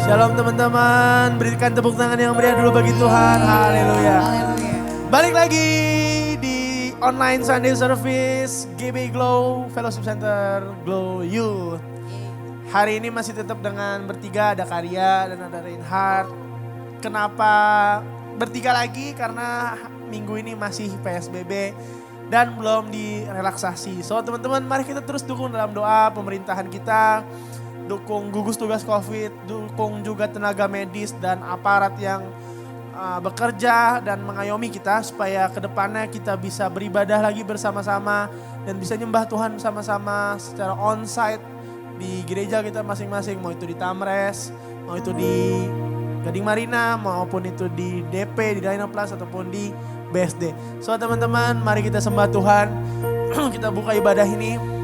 Shalom teman-teman, berikan tepuk tangan yang meriah dulu bagi Tuhan. Haleluya. Balik lagi di online Sunday Service GB Glow Fellowship Center Glow Youth. Hari ini masih tetap dengan bertiga, ada Karya dan ada Reinhard. Kenapa bertiga lagi? Karena minggu ini masih PSBB dan belum direlaksasi. So teman-teman, mari kita terus dukung dalam doa pemerintahan kita. Dukung gugus tugas COVID, dukung juga tenaga medis dan aparat yang bekerja dan mengayomi kita supaya kedepannya kita bisa beribadah lagi bersama-sama dan bisa nyembah Tuhan sama-sama secara onsite di gereja kita masing-masing, mau itu di Tamres, mau itu di Gading Marina, maupun itu di DP, di Dino Plus ataupun di BSD. So teman-teman, mari kita sembah Tuhan, kita buka ibadah ini.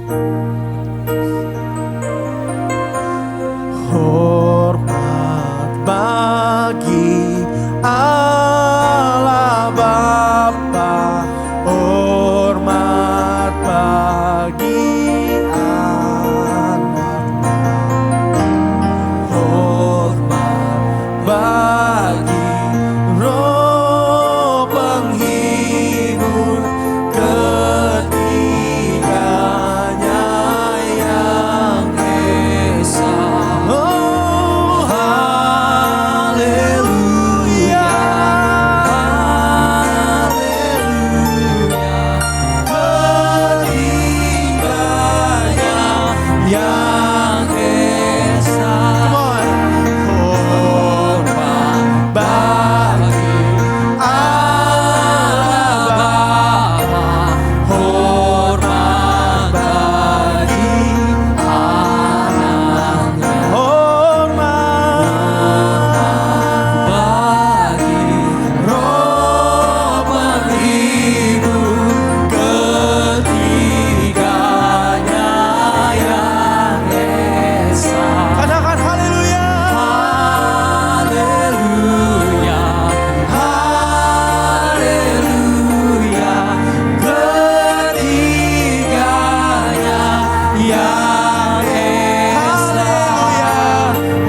Hormat bagi Allah Bapa, hormat bagi Anak, hormat bagi Roh penghibur, ketiganya yang esa. Oh haleluya, haleluya, ketiganya yang esa. Hormat bagi Allah Bapa, hormat bagi Anaknya, hormat bagi Roh penghibur, ketiganya yang esa. Katakan haleluya, haleluya, haleluya, ketiganya yang esa.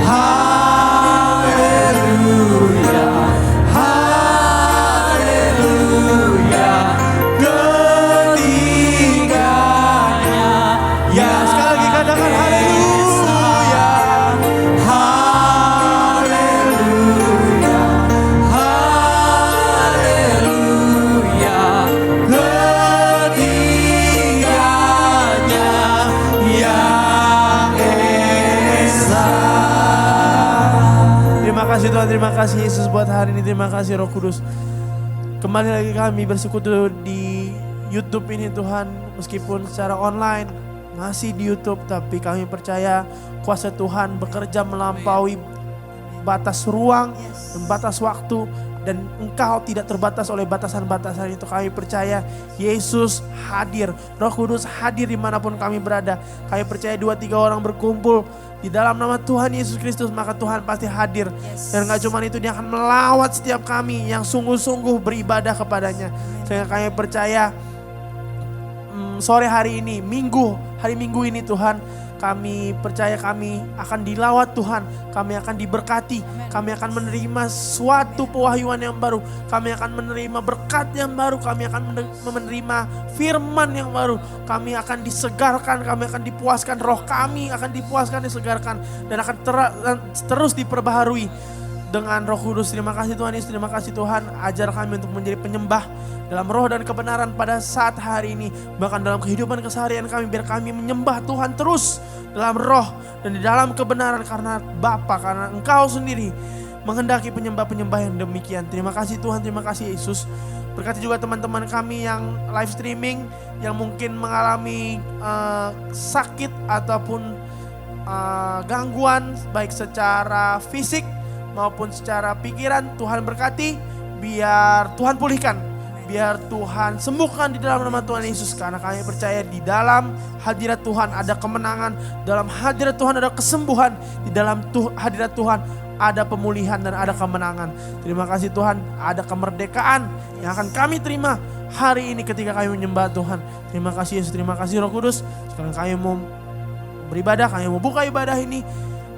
Haleluya, haleluya, ketiganya yang. Sekali lagi katakan haleluya, haleluya, haleluya, ketiganya yang esa. Terima kasih Tuhan, terima kasih Yesus buat hari ini, terima kasih Roh Kudus. Kembali lagi kami bersekutu di YouTube ini Tuhan, meskipun secara online masih di YouTube, tapi kami percaya kuasa Tuhan bekerja melampaui batas ruang dan batas waktu, dan Engkau tidak terbatas oleh batasan-batasan itu. Kami percaya Yesus hadir, Roh Kudus hadir dimanapun kami berada. Kami percaya 2-3 orang berkumpul di dalam nama Tuhan Yesus Kristus, maka Tuhan pasti hadir. Dan gak cuma itu, Dia akan melawat setiap kami yang sungguh-sungguh beribadah kepadanya. Sehingga kami percaya sore hari ini, hari Minggu ini Tuhan, kami percaya kami akan dilawat Tuhan, kami akan diberkati, kami akan menerima suatu pewahyuan yang baru, kami akan menerima berkat yang baru, kami akan menerima firman yang baru, kami akan disegarkan, kami akan dipuaskan, roh kami akan dipuaskan, disegarkan, dan akan terus diperbaharui dengan Roh Kudus. Terima kasih Tuhan Yesus, terima kasih Tuhan, ajar kami untuk menjadi penyembah dalam roh dan kebenaran pada saat hari ini, bahkan dalam kehidupan keseharian kami, biar kami menyembah Tuhan terus dalam roh dan di dalam kebenaran, karena Bapa, karena Engkau sendiri menghendaki penyembah-penyembah yang demikian. Terima kasih Tuhan, terima kasih Yesus. Berkati juga teman-teman kami yang live streaming, yang mungkin mengalami sakit ataupun gangguan baik secara fisik maupun secara pikiran. Tuhan berkati, biar Tuhan pulihkan, biar Tuhan sembuhkan di dalam nama Tuhan Yesus. Karena kami percaya di dalam hadirat Tuhan ada kemenangan, dalam hadirat Tuhan ada kesembuhan, di dalam hadirat Tuhan ada pemulihan dan ada kemenangan. Terima kasih Tuhan, ada kemerdekaan yang akan kami terima hari ini ketika kami menyembah Tuhan. Terima kasih Yesus, terima kasih Roh Kudus. Sekarang kami mau beribadah, kami mau buka ibadah ini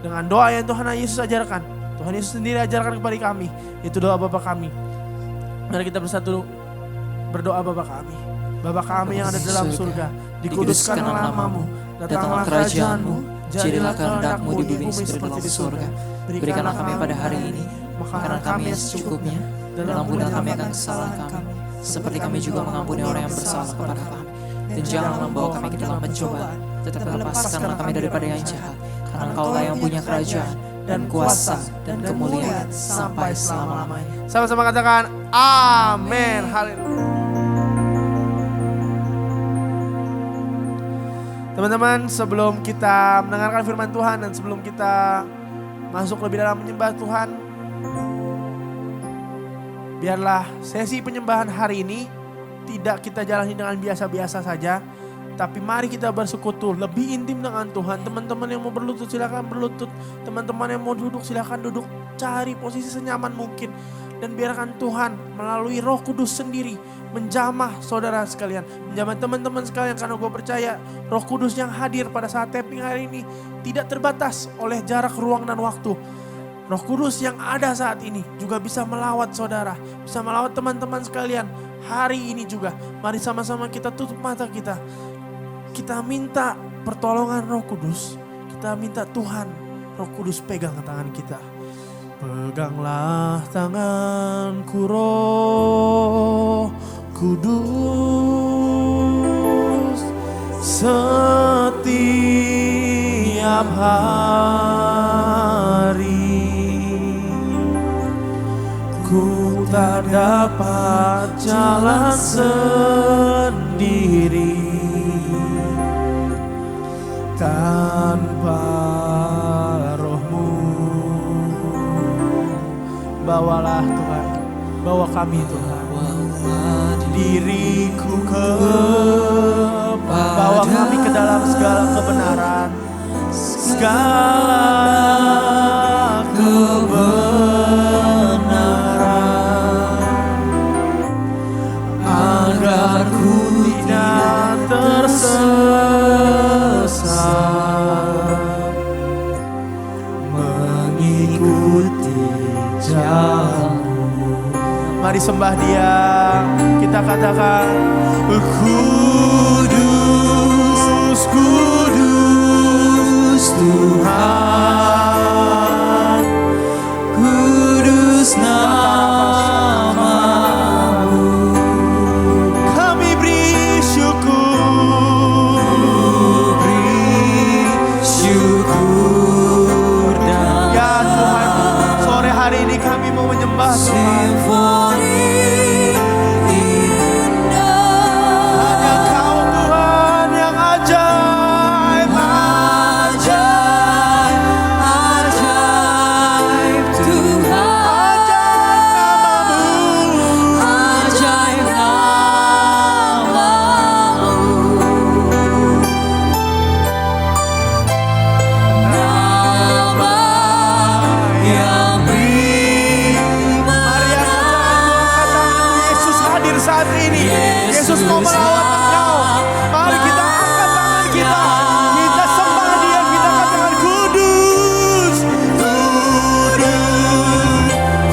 dengan doa yang Tuhan Yesus ajarkan. Tuhan Yesus sendiri ajarkan kepada kami. Itu doa Bapa kami. Mari kita bersatu berdoa Bapa kami. Bapa kami yang ada dalam surga, dikuduskanlah namamu, datanglah kerajaanmu, jadilah kehendak-Mu di bumi seperti di surga. Berikanlah kami pada hari ini makanan kami yang secukupnya, dan ampunilah kami akan kesalahan kami, seperti kami juga mengampuni orang yang bersalah kepada kami. Dan janganlah membawa kami ke dalam pencobaan, tetapi lepaskanlah kami daripada yang jahat. Karena Engkau-lah yang punya kerajaan dan kuasa dan kemuliaan sampai selama-lamanya. Sama-sama katakan amin. Haleluya. Teman-teman, sebelum kita mendengarkan firman Tuhan dan sebelum kita masuk lebih dalam menyembah Tuhan, biarlah sesi penyembahan hari ini tidak kita jalani dengan biasa-biasa saja, tapi mari kita bersekutu lebih intim dengan Tuhan. Teman-teman yang mau berlutut silakan berlutut, teman-teman yang mau duduk silakan duduk, cari posisi senyaman mungkin, dan biarkan Tuhan melalui Roh Kudus sendiri menjamah saudara sekalian, menjamah teman-teman sekalian, karena gue percaya Roh Kudus yang hadir pada saat tapping hari ini tidak terbatas oleh jarak, ruang, dan waktu. Roh Kudus yang ada saat ini juga bisa melawat saudara, bisa melawat teman-teman sekalian hari ini juga. Mari sama-sama kita tutup mata kita. Kita minta pertolongan Roh Kudus. Kita minta Tuhan Roh Kudus pegang tangan kita. Peganglah tanganku Roh Kudus setiap hari. Ku tak dapat jalan sendiri tanpa Roh-Mu. Bawalah Tuhan, bawa kami Tuhan, diriku bawa kami ke dalam segala kebenaran, segala kebenaran, agar ku tidak tersesat mengikuti jalanmu. Mari sembah Dia, kita katakan Kudus, Kudus Tuhan, kudus nama-Mu. Kami beri syukur, dan ya Tuhan, sore hari ini kami mau menyembah Tuhan. Yesus mau melawat engkau. Mari kita angkat tangan kita, kita sembah Dia, kita katakan kudus, kudus,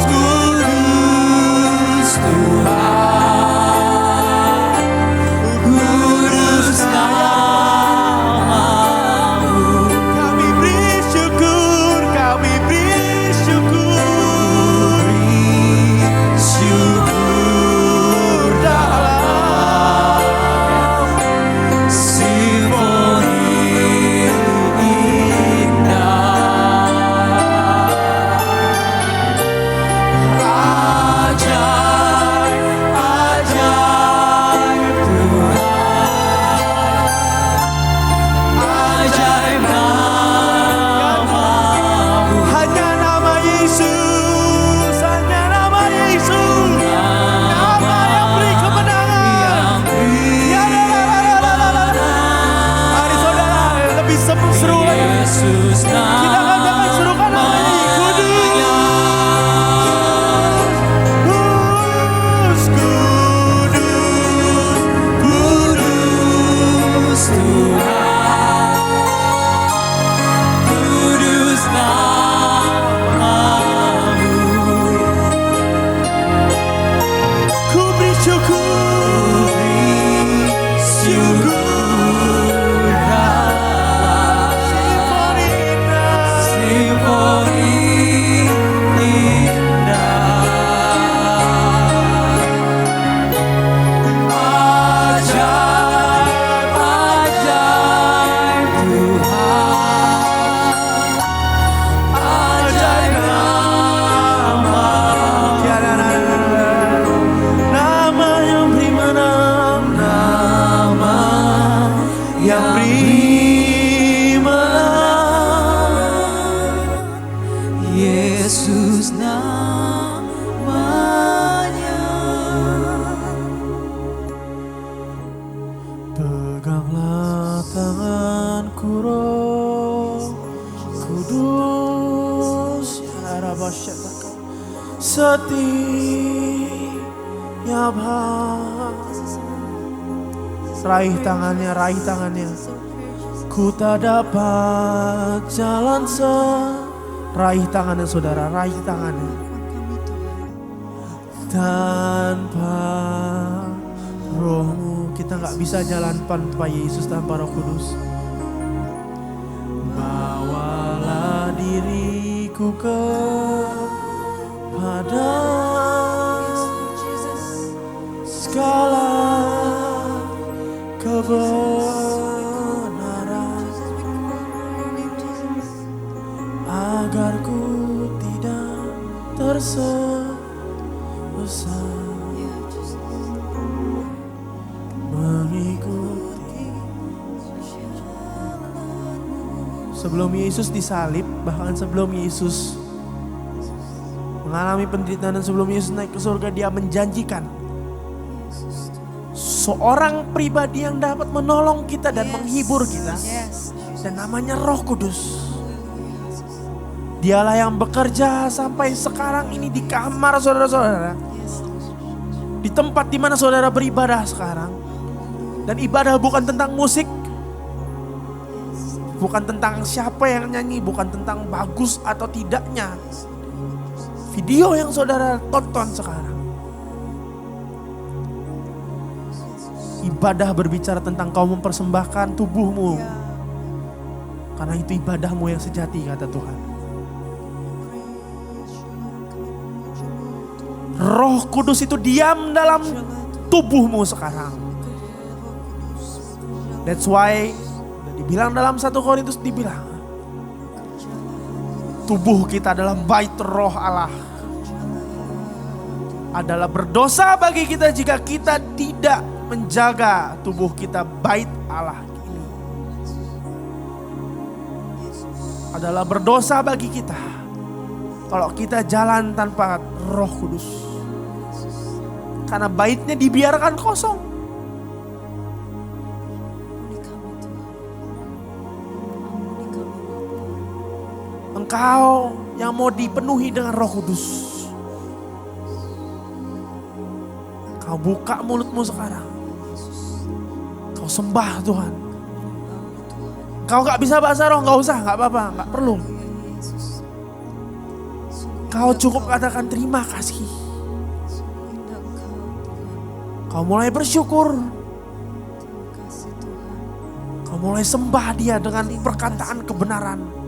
kudus Tuhan, kudus nama-Mu. Kami beri syukur, kami beri syukur, syukur dalam Tuhan, kudus nama setia Bapa. Raih tangannya, raih tangannya. Ku tak dapat jalan raih tangannya saudara, raih tangannya. Tanpa Roh-Mu kita gak bisa jalan tanpa Yesus, tanpa Roh Kudus. Bawalah diriku kepada segala kebenaran, agar ku tidak tersesat mengikuti. Sebelum Yesus disalib, bahkan sebelum Yesus mengalami penderitaan dan sebelum Yesus naik ke surga, Dia menjanjikan seorang pribadi yang dapat menolong kita dan menghibur kita, dan namanya Roh Kudus. Dialah yang bekerja sampai sekarang ini di kamar saudara-saudara, di tempat di mana saudara beribadah sekarang. Dan ibadah bukan tentang musik, bukan tentang siapa yang nyanyi, bukan tentang bagus atau tidaknya video yang saudara tonton sekarang. Ibadah berbicara tentang kau mempersembahkan tubuhmu, karena itu ibadahmu yang sejati, kata Tuhan. Roh Kudus itu diam dalam tubuhmu sekarang. That's why dibilang dalam 1 Korintus, dibilang tubuh kita adalah bait Roh Allah. Adalah berdosa bagi kita jika kita tidak menjaga tubuh kita, bait Allah ini. Adalah berdosa bagi kita kalau kita jalan tanpa Roh Kudus. Karena baitnya dibiarkan kosong. Engkau yang mau dipenuhi dengan Roh Kudus, kau buka mulutmu sekarang. Kau sembah Tuhan. Kau gak bisa bahasa roh, gak usah, gak apa-apa, gak perlu. Kau cukup katakan terima kasih. Kau mulai bersyukur. Kau mulai sembah Dia dengan perkataan kebenaran.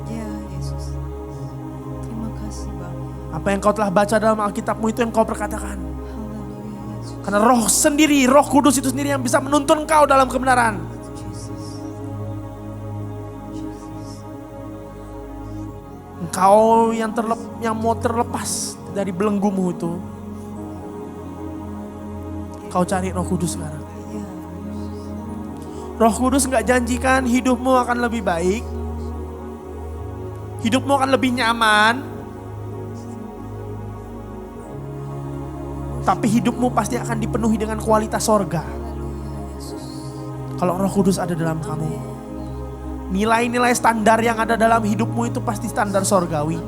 Apa yang kau telah baca dalam Alkitabmu itu yang kau perkatakan. Karena Roh sendiri, Roh Kudus itu sendiri yang bisa menuntun kau dalam kebenaran. Engkau yang mau terlepas dari belenggumu itu, kau cari Roh Kudus sekarang. Roh Kudus gak janjikan hidupmu akan lebih baik, hidupmu akan lebih nyaman, tapi hidupmu pasti akan dipenuhi dengan kualitas sorga. Kalau Roh Kudus ada dalam kamu, nilai-nilai standar yang ada dalam hidupmu itu pasti standar sorgawi.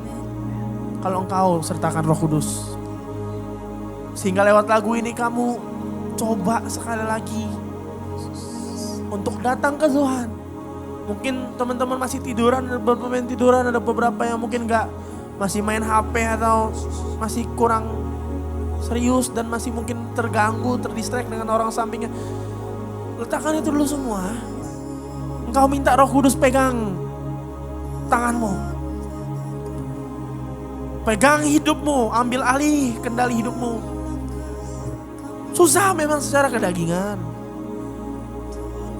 Kalau engkau sertakan Roh Kudus. Sehingga lewat lagu ini kamu coba sekali lagi untuk datang ke Tuhan. Mungkin teman-teman masih tiduran, ada beberapa yang tiduran, ada beberapa yang mungkin masih main HP atau masih kurang serius dan masih mungkin terganggu, terdistract dengan orang sampingnya. Letakkan itu dulu semua. Engkau minta Roh Kudus pegang tanganmu, pegang hidupmu, ambil alih kendali hidupmu. Susah memang secara kedagingan,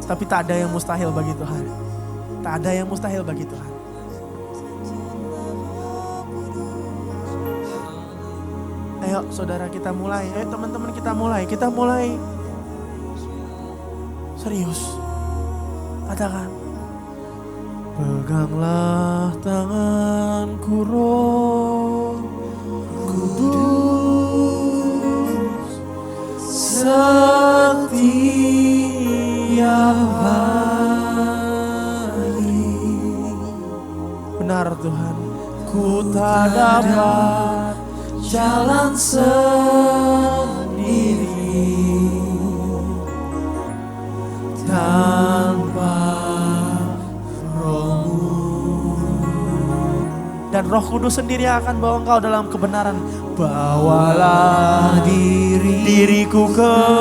tapi tak ada yang mustahil bagi Tuhan. Tak ada yang mustahil bagi Tuhan. Ayo saudara kita mulai, ayo teman-teman kita mulai serius. Katakan, peganglah tanganku Roh Kudus setiap hari. Benar Tuhan, ku tak dapat jalan sendiri tanpa Roh-Mu, dan Roh Kudus sendiri akan bawa engkau dalam kebenaran. Bawalah diriku kepada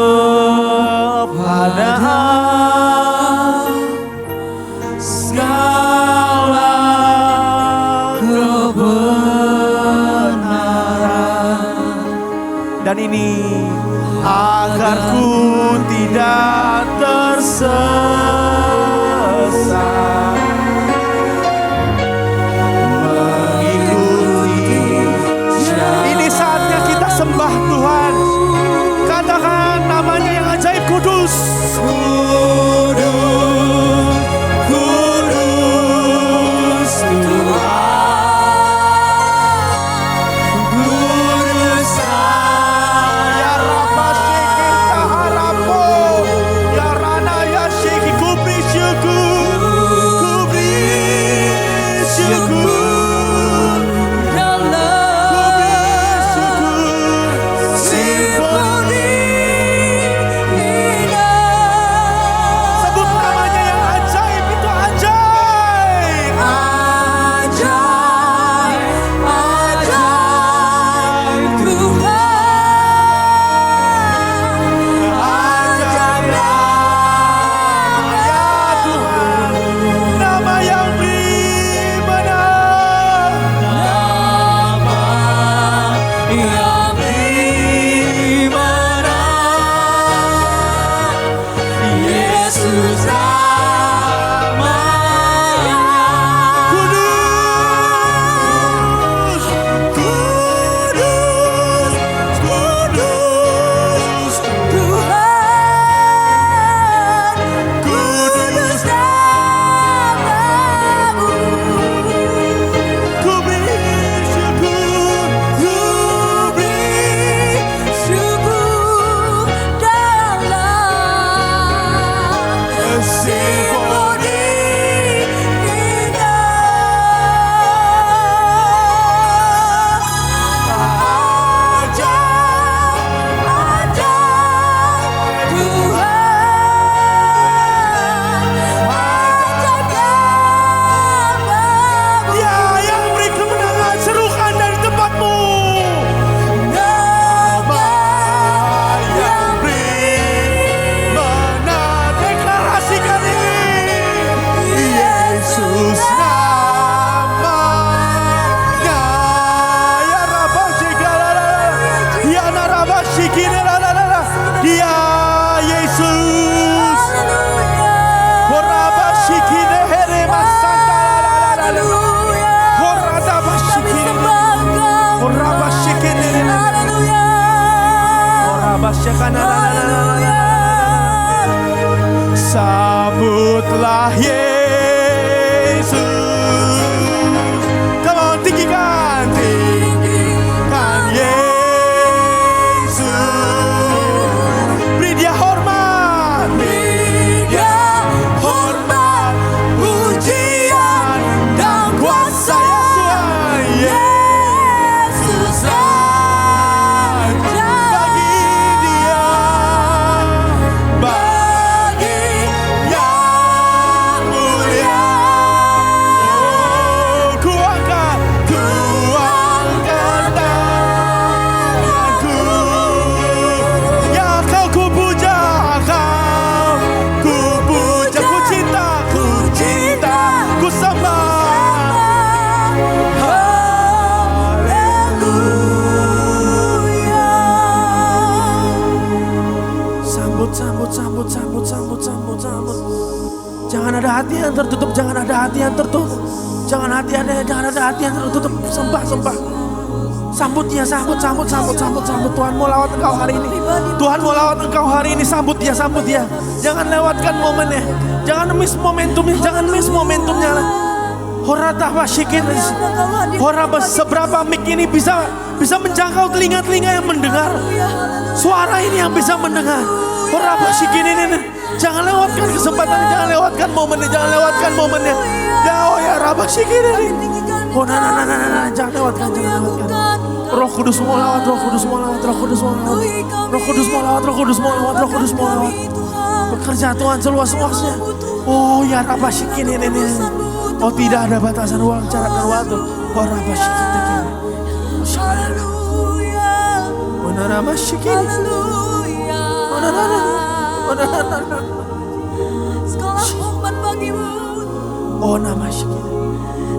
segala kebenaran, dan ini agar ku tidak tersesat mengikuti. Ini saatnya kita sembah Tuhan. Katakan namanya yang ajaib, kudus. Kudus, kudus Tuhan. Kudus ya Rabba Shekita Harapo, ya Rana ya Sheki, kubri syukur, kubri syukur. Sambutlah Yesus. Come on, tinggikan, tinggikan Yesus. Beri dia hormat, pujian dan kuasa ya Tuhan. Yesus sambut. Jangan ada hati yang tertutup, jangan ada hati yang tertutup. Jangan ada hati yang tertutup. Sembah. Sambut dia, sambut. Tuhan mau lawat engkau hari ini. Tuhan mau lawat engkau hari ini, sambut dia. Jangan lewatkan momennya. Jangan miss momentumnya. Horata wasyikin. Horaba seberapa mic ini bisa menjangkau telinga-telinga yang mendengar. Suara ini yang bisa mendengar. Horaba wasyikin ini. Jangan lewatkan kesempatan, jangan lewatkan momennya. Ya oh ya Rabba wasyikin ini. Oh jangan lewatkan. Roh Kudus mau lewat, Roh Kudus mau lewat, Roh Kudus mau lewat. Roh Kudus mau lewat, Roh Kudus mau lewat, Roh Kudus mau lewat. Bekerja Tuhan seluas-luasnya. Oh ya Rabashikin ini. Oh tidak ada batasan uang, cara dan waktu. Oh Rabashikin ini. Oh Rabashikin. Segala hormat bagimu, Oh Rabashikin.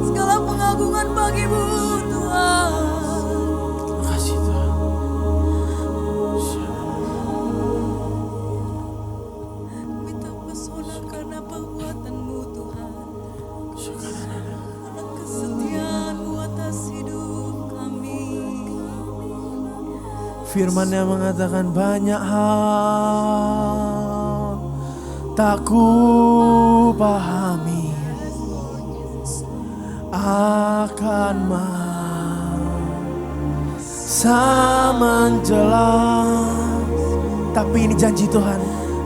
segala pengagungan bagimu Tuhan. Terima kasih Tuhan. Kami terpesona karena perbuatanmu Tuhan, karena kesetiaan-Mu atas hidup kami. Firman yang mengatakan banyak hal tak ku pahami akan masa menjelang. Tapi ini janji Tuhan.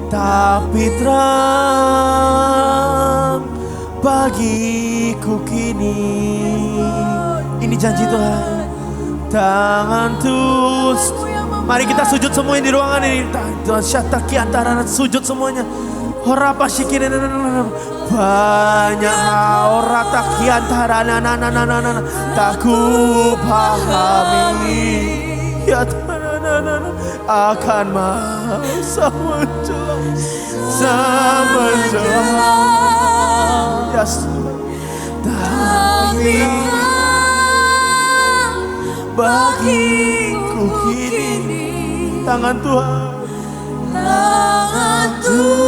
Tapi terang bagiku kini. Ini janji Tuhan. Tangan tulus. Mari kita sujud semuanya di ruangan ini. Tuhan syataki antara sujud semuanya. Horapa syikirin. Banyak orataki antara tak ku pahami. Ya akan masa menjelang. Yes. Tapi bagiku kini tangan Tuhan. Tangan Tuhan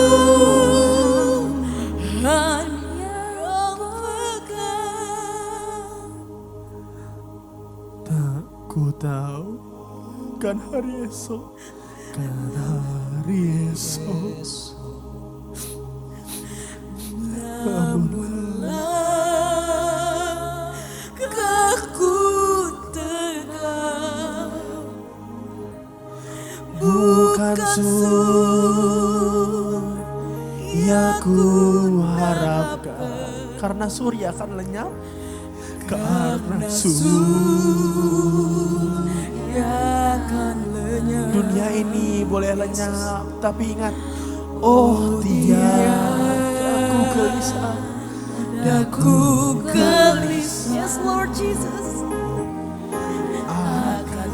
yang pegang. Tak ku tahu kan hari esok, kan hari esok. Namunlah kaku tegak, Bukan surya ku harapkan, karena surya akan lenyap. Karena surya akan lenyap. dunia ini boleh lenyap, tapi ingat, oh tidak, aku gelisah. Aku gelisah. Yes Lord Jesus. Akan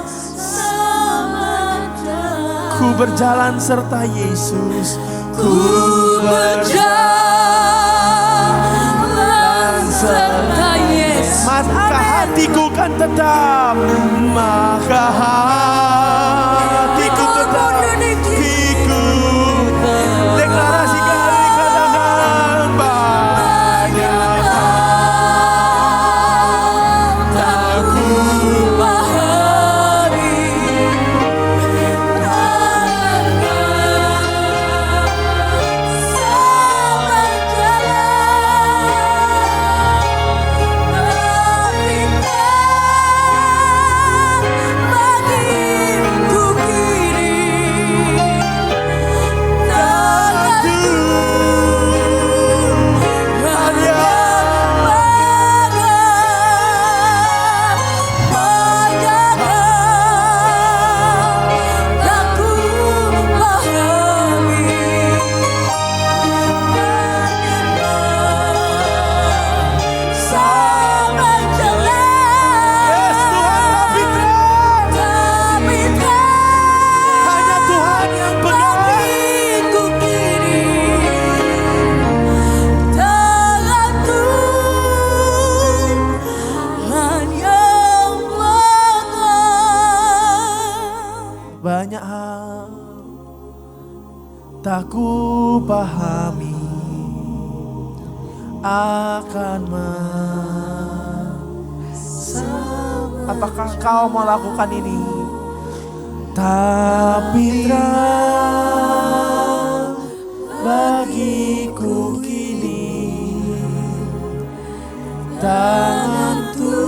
bersama jalan. Ku berjalan serta Yesus. Ku berjalan serta Yesus. Maka hatiku kan tetap, maka hatiku tetap ikut. Deklarasi kali katakan banyak tak ku pahami. Sama banyak hal tak ku pahami akan masa. Apakah kau mau lakukan ini? Tapi terang bagiku kini tangan Tuhan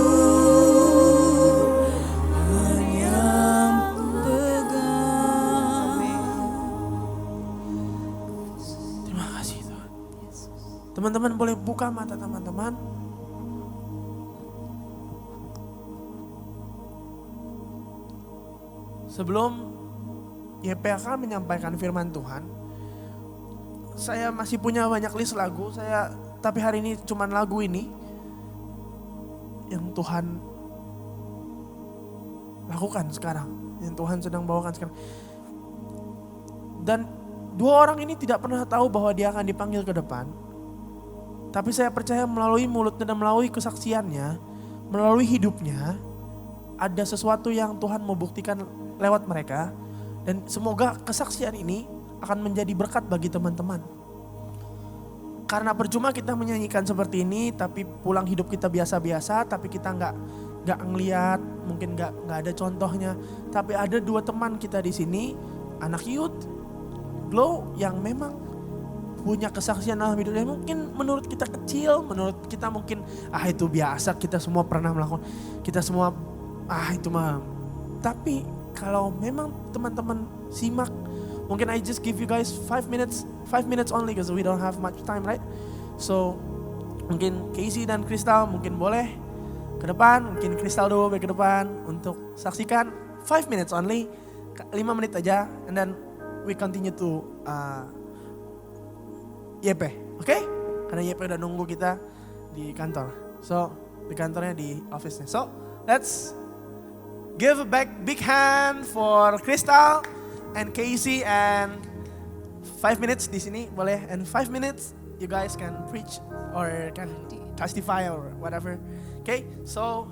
yang pegang. Terima kasih Tuhan. Teman-teman boleh buka buka mata teman-teman. Sebelum YP akan menyampaikan firman Tuhan, saya masih punya banyak list lagu, tapi hari ini cuman lagu ini yang Tuhan lakukan sekarang, yang Tuhan sedang bawakan sekarang. Dan dua orang ini tidak pernah tahu bahwa dia akan dipanggil ke depan. Tapi saya percaya melalui mulutnya dan melalui kesaksiannya, melalui hidupnya, ada sesuatu yang Tuhan mau buktikan lewat mereka. Dan semoga kesaksian ini akan menjadi berkat bagi teman-teman. Karena percuma kita menyanyikan seperti ini, tapi pulang hidup kita biasa-biasa, tapi kita nggak ngeliat, mungkin nggak ada contohnya. Tapi ada dua teman kita di sini, anak youth, Glow, yang memang punya kesaksian dalam hidupnya. Mungkin menurut kita kecil, menurut kita mungkin itu biasa, kita semua pernah melakukan, kita semua itu mah. Tapi kalau memang teman-teman simak, mungkin I just give you guys 5 minutes only because we don't have much time, right? So mungkin Casey dan Crystal mungkin boleh ke depan, mungkin Crystal dulu ke depan untuk saksikan 5 minutes only, 5 menit aja, and then we continue to YP, oke? Karena YP udah nunggu kita di kantor, so di kantornya di office-nya. So let's give a big hand for Crystal and Casey, and 5 minutes di sini boleh, and 5 minutes you guys can preach or can testify or whatever. Okay, so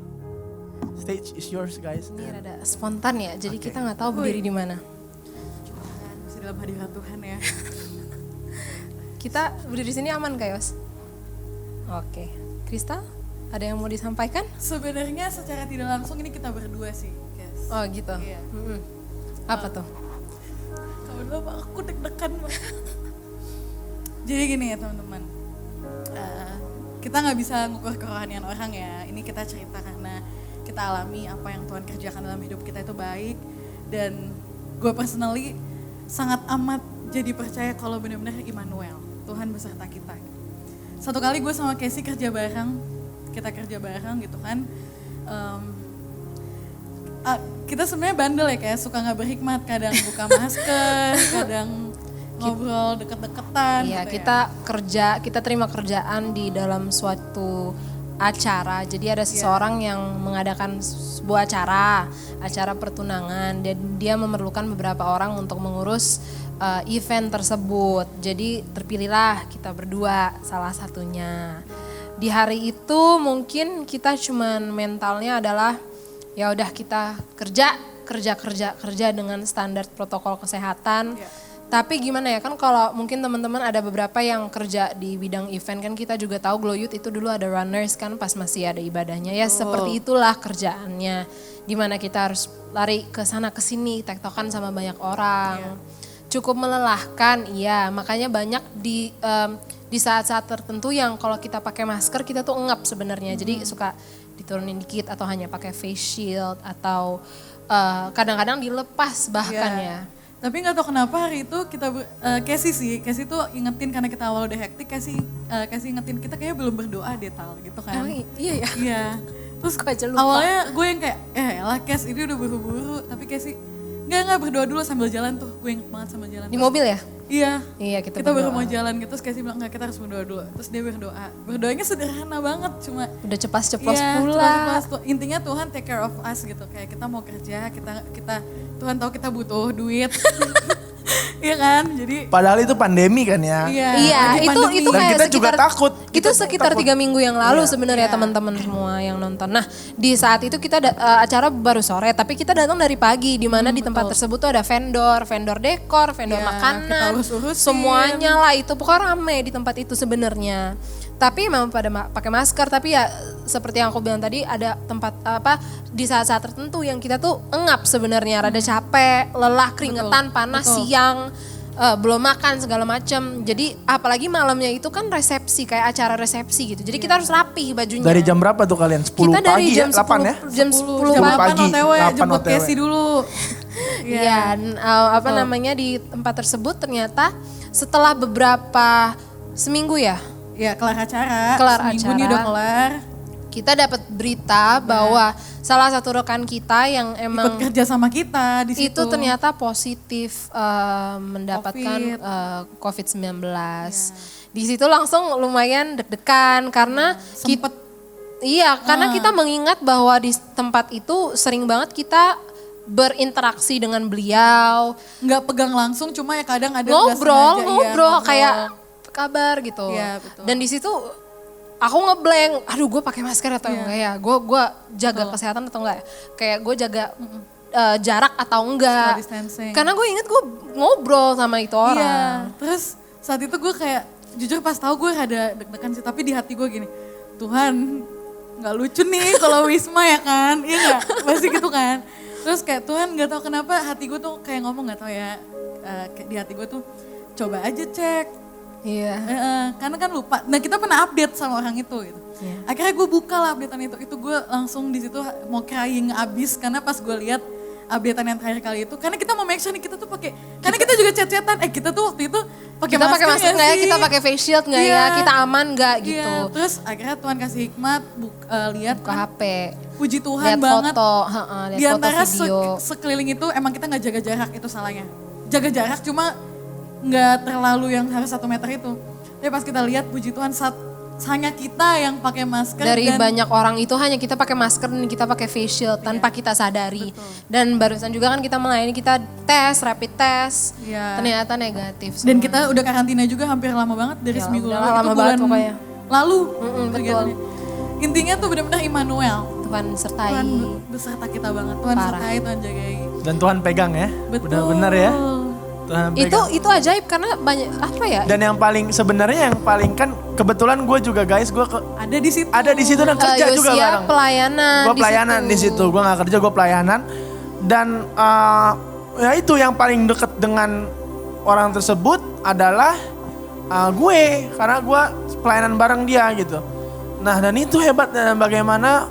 stage is yours guys. Ini rada spontan ya, jadi Okay. kita nggak tahu berdiri di mana. Masih dalam hadirat Tuhan ya. Kita berdiri di sini aman Kak Yos? Oke, Krista, ada yang mau disampaikan? Sebenarnya secara tidak langsung ini kita berdua sih, guys. Oh gitu. Iya. Apa tuh? Kalau dulu aku deg-degan banget. Jadi gini ya teman-teman, kita nggak bisa ngukur kerohanian orang ya. Ini kita cerita karena kita alami apa yang Tuhan kerjakan dalam hidup kita itu baik. Dan gue personally sangat amat jadi percaya kalau benar-benar Immanuel, Tuhan beserta kita. Satu kali gue sama Casey kerja bareng, kita kerja bareng gitu kan. Kita sebenarnya bandel ya, kayak suka nggak berhikmat, kadang buka masker, kadang ngobrol deket-deketan. Iya, gitu kita terima kerjaan di dalam suatu acara. Jadi ada seseorang yang mengadakan sebuah acara pertunangan, dan dia memerlukan beberapa orang untuk mengurus event tersebut. Jadi terpilihlah kita berdua salah satunya. Di hari itu mungkin kita cuman mentalnya adalah ya udah kita kerja dengan standar protokol kesehatan. Tapi gimana ya, kan kalau mungkin teman-teman ada beberapa yang kerja di bidang event, kan kita juga tahu Glow Youth itu dulu ada runners kan pas masih ada ibadahnya ya. Seperti itulah kerjaannya, dimana kita harus lari ke sana ke sini, tektokan sama banyak orang. Cukup melelahkan, iya. Makanya banyak di saat-saat tertentu yang kalau kita pakai masker kita tuh engap sebenarnya. Jadi suka diturunin dikit atau hanya pakai face shield atau kadang-kadang dilepas bahkan ya. Tapi nggak tahu kenapa hari itu kita Casey tuh ingetin karena kita awal udah hektik, Casey ingetin kita kayak belum berdoa deh Tal gitu kan. Iya ya. Iya. Terus Kok aja lupa. awalnya gue yang kayak elah Cas ini udah buru-buru, tapi Casey nggak berdoa dulu sambil jalan tuh, gue inget banget sambil jalan. Di mobil ya? Iya. Iya, kita baru berdoa. mau jalan gitu, terus Casey bilang enggak, kita harus berdoa dulu. Terus dia berdoa. Berdoanya sederhana banget, cuma Udah ceplos-ceplos iya, pula. ceplos-ceplos. Intinya Tuhan take care of us gitu, kayak kita mau kerja, kita Tuhan tahu kita butuh duit. Iya kan? Jadi Padahal itu pandemi kan ya. Iya, lagi itu pandemi. itu Dan kayak kita juga sekitar- takut. Itu Kita sekitar takut. 3 minggu yang lalu Iya. sebenarnya teman-teman semua yang nonton. Nah, di saat itu kita acara baru sore, tapi kita datang dari pagi, di mana di tempat tersebut tuh ada vendor dekor, vendor Iya, kita makanan, urus-urusin. semuanya lah itu. Pokoknya rame di tempat itu sebenarnya. Tapi memang pada pakai masker, tapi ya seperti yang aku bilang tadi, ada tempat di saat-saat tertentu yang kita tuh engap sebenarnya, rada capek, lelah, keringetan, panas, betul. siang, belum makan segala macam. Jadi apalagi malamnya itu kan resepsi, kayak acara resepsi gitu. Jadi kita harus rapih bajunya. Dari jam berapa tuh kalian? 10 kita dari pagi jam ya? 8 ya? Jam 10 10 pagi. pagi. 8 jemput OTW. Casey dulu. Iya, dan, namanya di tempat tersebut ternyata setelah seminggu ya, ya kelar acara, Kelar seminggu nih acara. udah kelar. Kita dapat berita bahwa salah satu rekan kita yang Ikut emang kerja sama kita di situ. itu ternyata positif mendapatkan COVID-19. Di situ langsung lumayan deg-degan karena sempet karena kita mengingat bahwa di tempat itu sering banget kita berinteraksi dengan beliau, nggak pegang langsung, cuma ya kadang ada nggak ngobrol, sengaja, ngobrol kayak kabar gitu. Iya, betul. Dan di situ aku ngeblank, aduh gue pakai masker atau enggak ya, gue jaga kesehatan atau enggak ya, kayak gue jaga jarak atau enggak, Social distancing. karena gue inget gue ngobrol sama itu Iya, orang. terus saat itu gue kayak jujur pas tahu gue ada deg-degan sih, tapi di hati gue gini, Tuhan nggak lucu nih kalau Wisma ya kan, iya nggak, pasti gitu kan. Terus kayak Tuhan nggak tahu kenapa hati gue tuh kayak ngomong nggak tahu ya, kayak di hati gue tuh coba aja cek. Iya. Karena kan lupa. Nah kita pernah update sama orang itu gitu. Iya. Akhirnya gue buka lah updatean itu gue langsung di situ mau crying abis karena pas gue lihat updatean yang terakhir kali itu, karena kita mau make sure nih kita tuh pakai, karena kita juga chat-chatan, kita tuh waktu itu pakai Kita pakai masker nggak ya? sih? Kita pakai face shield nggak Iya. ya? Kita aman nggak Iya, gitu? terus akhirnya Tuhan kasih hikmat, lihat Buka HP, puji Tuhan lihat banget. foto, lihat Di foto antara video. sekeliling itu emang kita nggak jaga jarak, itu salahnya. Jaga jarak cuma nggak terlalu yang harus 1 meter itu. Tapi pas kita lihat puji Tuhan hanya kita yang pakai masker Dari dan banyak orang itu hanya kita pakai masker dan kita pakai face shield tanpa kita sadari. Dan barusan juga kan kita melayani, kita tes, rapid test, Iya. ternyata negatif. dan semua. kita udah karantina juga hampir lama banget dari Ya, seminggu udah lalu. lama Itu banget bulan pokoknya. lalu. betul. kegiatannya. Intinya tuh benar-benar Immanuel. Tuhan sertai. Tuhan beserta kita banget. Tuhan Parah. sertai, Tuhan jagai. Dan Tuhan pegang ya. Betul. Benar-benar ya. Tuhan pegang. Itu ajaib karena banyak apa ya? Dan yang paling sebenarnya yang paling kan kebetulan gue juga guys gue Ada di situ. ada di situ dan kerja juga Yosia bareng. pelayanan. Gue pelayanan di situ. Gue nggak kerja, gue pelayanan. Dan ya itu yang paling deket dengan orang tersebut adalah gue, karena gue pelayanan bareng dia gitu. Nah dan itu hebat, dan bagaimana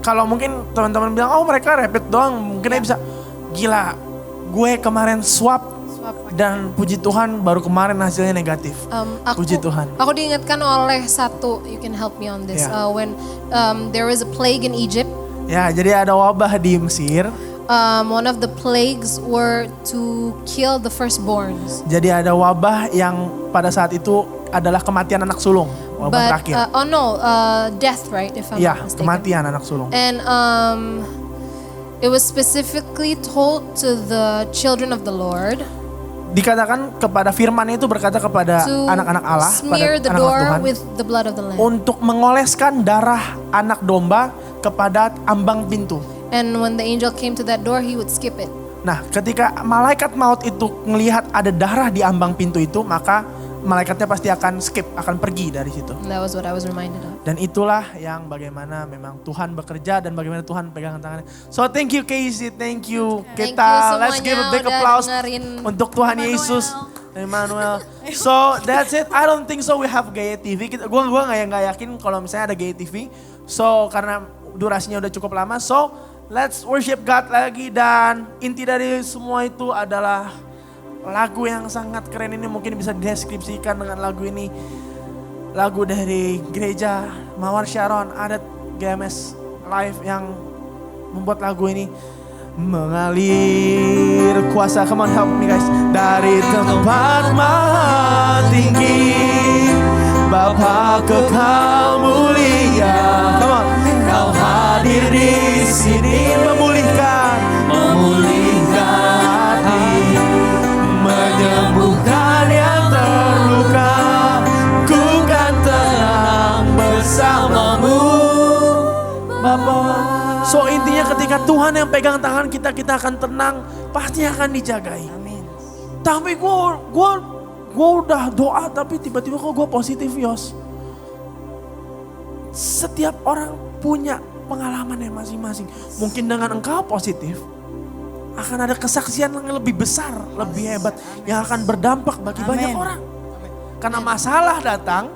kalau mungkin teman-teman bilang oh mereka rapid doang, mungkin bisa gila. Gue kemarin swab dan puji Tuhan baru kemarin hasilnya negatif. Puji Tuhan. Aku diingatkan oleh satu, you can help me on this. Yeah. When there was a plague in Egypt, Ya jadi ada wabah di Mesir. one of the plagues were to kill the firstborns. Jadi ada wabah yang pada saat itu adalah kematian anak sulung. Wabah But terakhir. death, right? If I'm Ya not mistaken. kematian anak sulung. And it was specifically told to the children of the Lord Dikatakan kepada firman itu berkata kepada to anak-anak Allah, pada smear the anak-anak door Tuhan, with the blood of the lamb. untuk mengoleskan darah anak domba kepada ambang pintu. And when the angel came to that door, he would skip it. Nah, ketika malaikat maut itu melihat ada darah di ambang pintu itu, maka malaikatnya pasti akan skip, akan pergi dari situ. And that was what I was reminded of. Dan itulah yang bagaimana memang Tuhan bekerja dan bagaimana Tuhan pegang tangannya. So thank you Casey, thank you. Thank Kita you let's give a semuanya big udah applause dengerin untuk Tuhan Yesus. Emmanuel. So that's it. I don't think so we have Gaya TV. Gua nggak yakin kalau misalnya ada Gaya TV. So karena durasinya udah cukup lama. So let's worship God lagi, dan inti dari semua itu adalah lagu yang sangat keren ini, mungkin bisa dideskripsikan dengan lagu ini. Lagu dari gereja Mawar Sharon, adat GMS Live yang membuat lagu ini. Mengalir kuasa, come on help me guys. Dari tempat maha tinggi, Bapa kekal mulia, come on. Kau hadir di sini memulihkan hati, menyembuhkan yang terluka. Ku kan tenang bersamamu, Bapa. So intinya ketika Tuhan yang pegang tangan kita, kita akan tenang, pasti akan dijagai. Amin. Tapi gue udah doa tapi tiba-tiba kok gue positif, Yos. Setiap orang punya pengalamannya masing-masing. Mungkin dengan engkau positif, akan ada kesaksian yang lebih besar, lebih hebat, yang akan berdampak bagi banyak orang. Karena masalah datang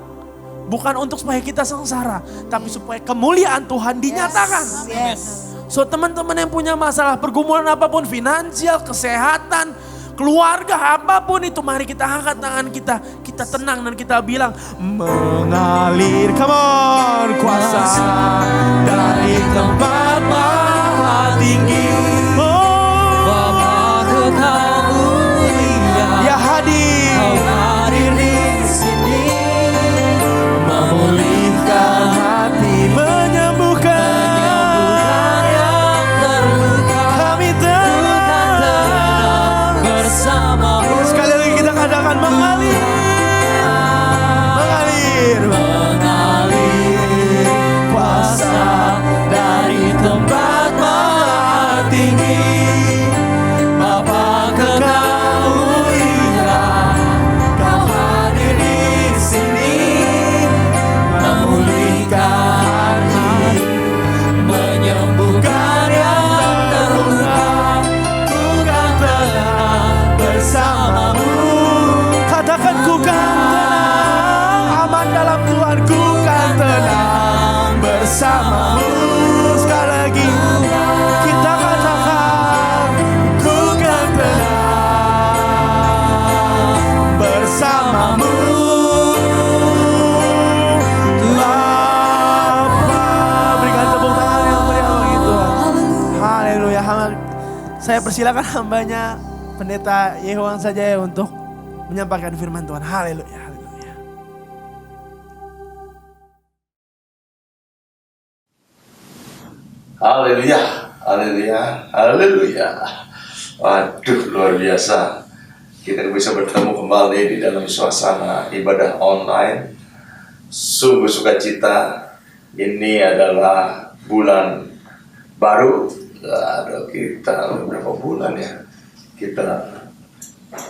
bukan untuk supaya kita sengsara, tapi supaya kemuliaan Tuhan dinyatakan. Yes. So teman-teman yang punya masalah pergumulan apapun, finansial, kesehatan, keluarga, apapun itu, mari kita angkat tangan kita. Kita tenang dan kita bilang, mengalir, come on, kuasa dari tempat maha tinggi. Bapa Kau mulia, Ya hadir, Kau hadir di sini, memulihkan hati, menyembuhkan yang terluka. kami tenang. Bersamamu Sekali lagi kita katakan mengalir, mengalir, mengalir kuasa dari tempat maha tinggi. Bapa Kau mulia, Kau hadir di sini, memulihkan hati, menyembuhkan yang terluka. Ku kan tenang bersamamu. katakan ku kan tenang, aman dalam Tuhan, ku kan tenang bersamamu. Sekali lagi kita katakan, ku kan tenang bersamamu. Bapa, berikan tepuk tangan yang meriah bagi Tuhan. Haleluya. Saya persilakan hambanya Pendeta Yehuang saja ya untuk menyampaikan firman Tuhan. Haleluya. Haleluya. Haleluya, haleluya, haleluya. Waduh, luar biasa. Kita bisa bertemu kembali di dalam suasana ibadah online. Sungguh sukacita. Ini adalah bulan baru. Ada kita berapa bulan ya? Kita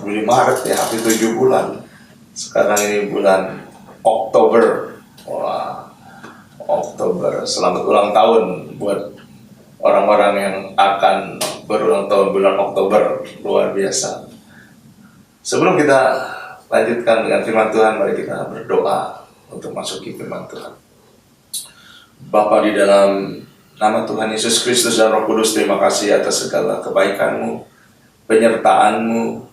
bulan Maret ya, hampir 7 bulan. Sekarang ini bulan Oktober. Wah, Oktober. Selamat ulang tahun buat orang-orang yang akan berulang tahun bulan Oktober. Luar biasa. Sebelum kita lanjutkan dengan firman Tuhan, mari kita berdoa untuk masuki firman Tuhan. Bapa di dalam nama Tuhan Yesus Kristus dan Roh Kudus, terima kasih atas segala kebaikan-Mu, penyertaan-Mu,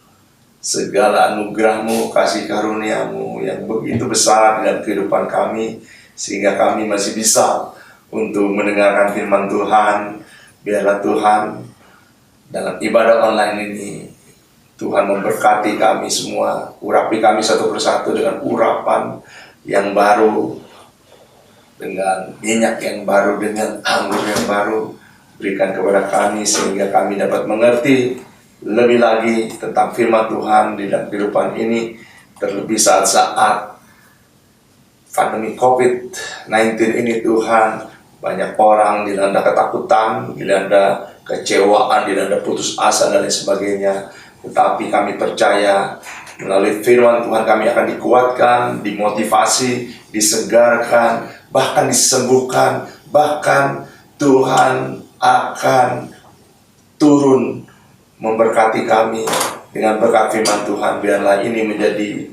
segala anugerah-Mu, kasih karunia-Mu yang begitu besar dalam kehidupan kami, sehingga kami masih bisa untuk mendengarkan firman Tuhan. Biarlah Tuhan dalam ibadah online ini, Tuhan memberkati kami semua, urapi kami satu persatu dengan urapan yang baru, dengan minyak yang baru, dengan anggur yang baru. Berikan kepada kami sehingga kami dapat mengerti lebih lagi tentang firman Tuhan di dalam kehidupan ini, terlebih saat-saat pandemi COVID-19 ini. Tuhan, banyak orang dilanda ketakutan, dilanda kecewaan, dilanda putus asa dan lain sebagainya. Tetapi kami percaya melalui firman Tuhan kami akan dikuatkan, dimotivasi, disegarkan, bahkan disembuhkan. Bahkan Tuhan akan turun memberkati kami dengan berkat firman Tuhan. Biarlah ini menjadi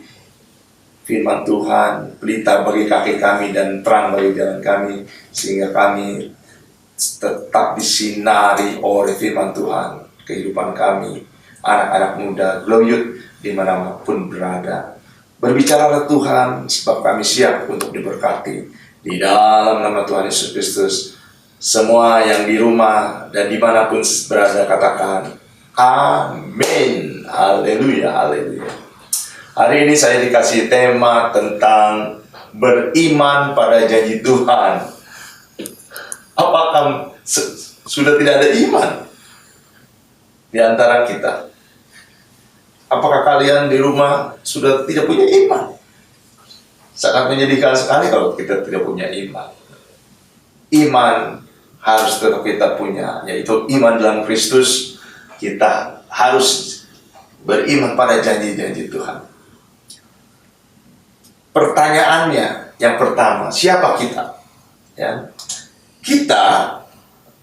firman Tuhan, pelita bagi kaki kami dan terang bagi jalan kami, sehingga kami tetap disinari oleh firman Tuhan. Kehidupan kami, anak-anak muda, Glow Youth, dimanapun berada. Berbicaralah Tuhan, sebab kami siap untuk diberkati. Di dalam nama Tuhan Yesus Kristus, semua yang di rumah dan dimanapun berada katakan, amin. Haleluya, haleluya. Hari ini saya dikasih tema tentang beriman pada janji Tuhan. Apakah sudah tidak ada iman di antara kita? Apakah kalian di rumah sudah tidak punya iman? Sangat menyedihkan sekali kalau kita tidak punya iman. Iman harus tetap kita punya, yaitu iman dalam Kristus. Kita harus beriman pada janji-janji Tuhan. Pertanyaannya yang pertama, siapa kita? Ya. Kita,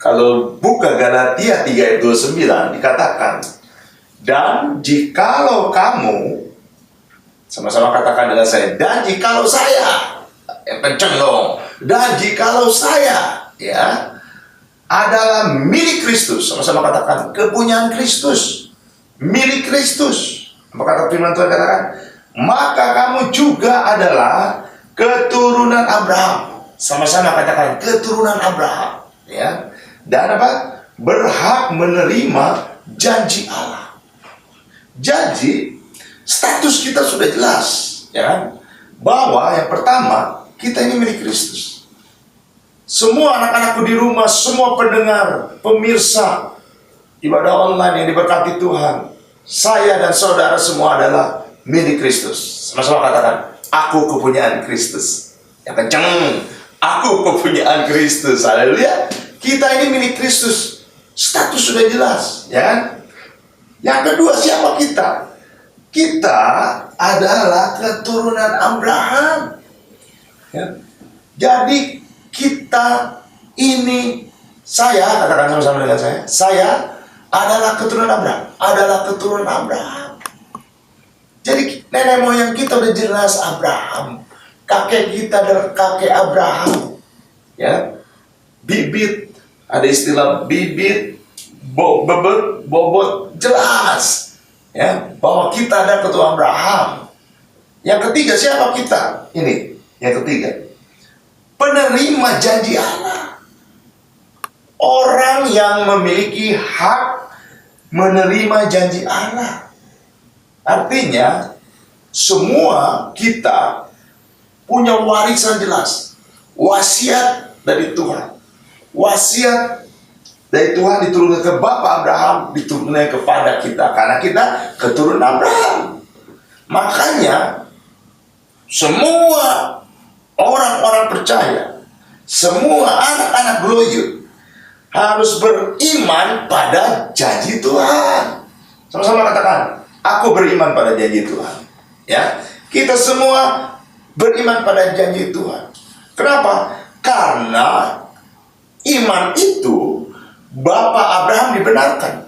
kalau buka Galatia 3 ayat 29 dikatakan, dan jikalau kamu, sama-sama katakan dengan saya, dan jikalau saya, yang kenceng dong, dan jikalau saya, ya, adalah milik Kristus, sama-sama katakan kepunyaan Kristus. milik Kristus. Apa kata firman Tuhan katakan? Maka kamu juga adalah keturunan Abraham. Sama-sama katakan keturunan Abraham, ya. Dan apa? Berhak menerima janji Allah. Jadi status kita sudah jelas, ya kan? Bahwa yang pertama, kita ini milik Kristus. Semua anak-anakku di rumah, semua pendengar, pemirsa ibadah online yang diberkati Tuhan, saya dan saudara semua adalah milik Kristus. Sama-sama katakan, aku kepunyaan Kristus. Yang kencang, aku kepunyaan Kristus. Haleluya. Kita ini milik Kristus. Status sudah jelas, ya kan? Yang kedua, siapa kita? Kita adalah keturunan Abraham. Ya. Jadi kita ini, saya, katakan sama-sama dengan saya adalah keturunan Abraham, adalah keturunan Abraham. Jadi nenek moyang kita udah jelas Abraham. Kakek kita adalah kakek Abraham. Ya. Bibit, ada istilah bibit, bobot, jelas. Ya, bahwa kita ada keturunan Abraham. Yang ketiga, siapa kita? Ini, yang ketiga. Penerima janji Allah. Orang yang memiliki hak menerima janji Allah. Artinya, semua kita punya warisan jelas. Wasiat dari Tuhan. Wasiat dari Tuhan diturunkan ke Bapa Abraham, diturunkan kepada kita. Karena kita keturunan Abraham. Makanya, semua orang-orang percaya, semua anak-anak Gloyut harus beriman pada janji Tuhan. Sama-sama katakan, aku beriman pada janji Tuhan. Ya, kita semua beriman pada janji Tuhan. Kenapa? Karena iman itu Bapak Abraham dibenarkan.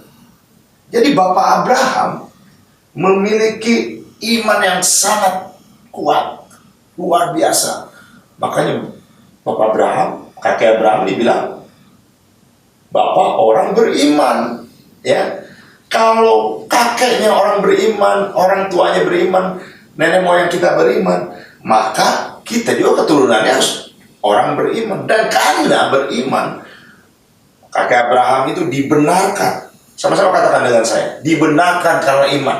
Jadi Bapak Abraham memiliki iman yang sangat kuat, luar biasa. Makanya Bapak Abraham, kakek Abraham dibilang Bapak orang beriman, ya. Kalau kakeknya orang beriman, orang tuanya beriman, nenek moyang kita beriman, maka kita juga keturunannya harus orang beriman. Dan karena beriman, kakek Abraham itu dibenarkan. Sama-sama katakan dengan saya, dibenarkan karena iman.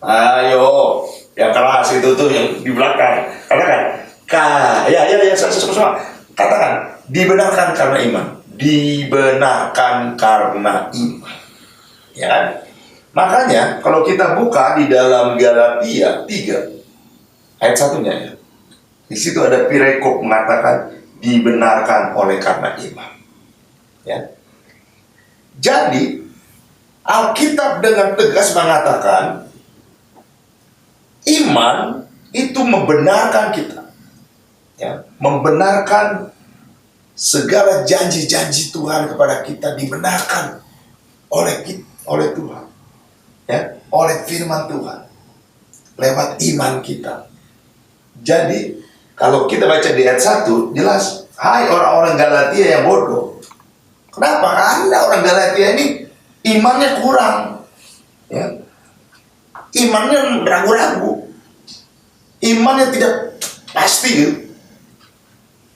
Ayo, yang keras itu tuh yang di belakang. Katakan, sama-sama. Katakan, dibenarkan karena iman. Dibenarkan karena iman. Ya kan? Makanya kalau kita buka di dalam Galatia 3 ayat 1-nya ya. Di situ ada pirekop mengatakan dibenarkan oleh karena iman. Ya. Jadi Alkitab dengan tegas mengatakan iman itu membenarkan kita. Ya, membenarkan segala janji-janji Tuhan kepada kita dibenarkan oleh Tuhan. Ya, oleh firman Tuhan. Lewat iman kita. Jadi kalau kita baca di ayat 1 jelas, hai orang-orang Galatia yang bodoh. Kenapa? Karena orang Galatia ini imannya kurang, ya. Imannya ragu-ragu, imannya tidak pasti, gitu.